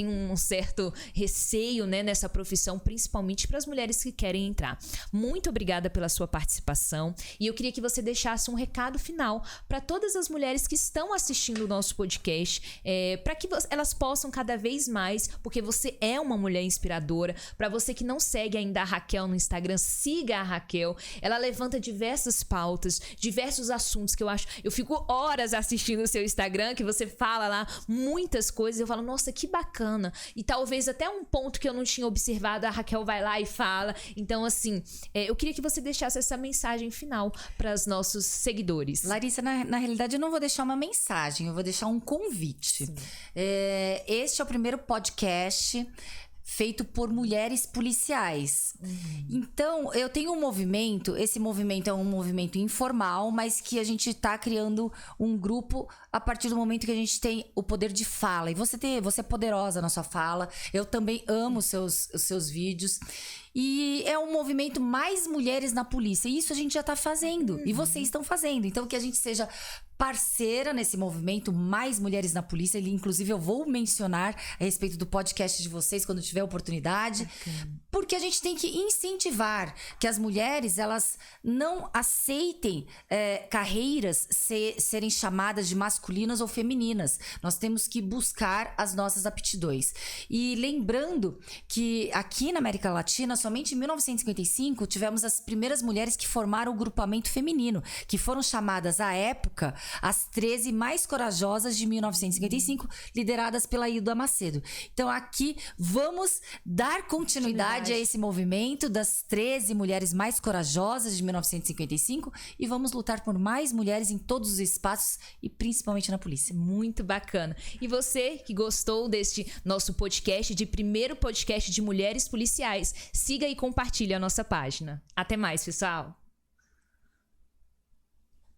um certo receio, né, nessa profissão, principalmente para as mulheres que querem entrar. Muito obrigada pela sua participação e eu queria que você deixasse um recado final para todas as mulheres que estão assistindo o nosso podcast, para que elas possam cada vez mais, porque você é uma mulher inspiradora. Para você que não segue ainda a Raquel no Instagram, siga a Raquel. Ela levanta diversas pautas, diversos assuntos que eu fico horas assistindo o seu Instagram, que você fala lá muitas coisas. Eu falo, nossa, que bacana. E talvez até um ponto que eu não tinha observado, a Raquel vai lá e fala. Então, assim, eu queria que você deixasse essa mensagem final para os nossos seguidores. Larissa, na realidade, eu não vou deixar uma mensagem, eu vou deixar um convite. Este é o primeiro podcast feito por mulheres policiais. Então, eu tenho um movimento, esse movimento é um movimento informal, mas que a gente está criando um grupo a partir do momento que a gente tem o poder de fala. E você é poderosa na sua fala. Eu também amo os seus vídeos. E é um movimento mais mulheres na polícia. E isso a gente já está fazendo. E vocês estão fazendo. Então, que a gente seja parceira nesse movimento, mais mulheres na polícia. Inclusive, eu vou mencionar a respeito do podcast de vocês quando tiver oportunidade. Porque a gente tem que incentivar que as mulheres, elas não aceitem carreiras serem chamadas de masculinas ou femininas. Nós temos que buscar as nossas aptidões. E lembrando que aqui na América Latina, somente em 1955, tivemos as primeiras mulheres que formaram o grupamento feminino, que foram chamadas à época as 13 mais corajosas de 1955, lideradas pela Hilda Macedo. Então aqui vamos dar continuidade a esse movimento das 13 mulheres mais corajosas de 1955 e vamos lutar por mais mulheres em todos os espaços e principalmente na polícia. Muito bacana. E você que gostou deste nosso podcast, de primeiro podcast de mulheres policiais, siga e compartilhe a nossa página. Até mais, pessoal!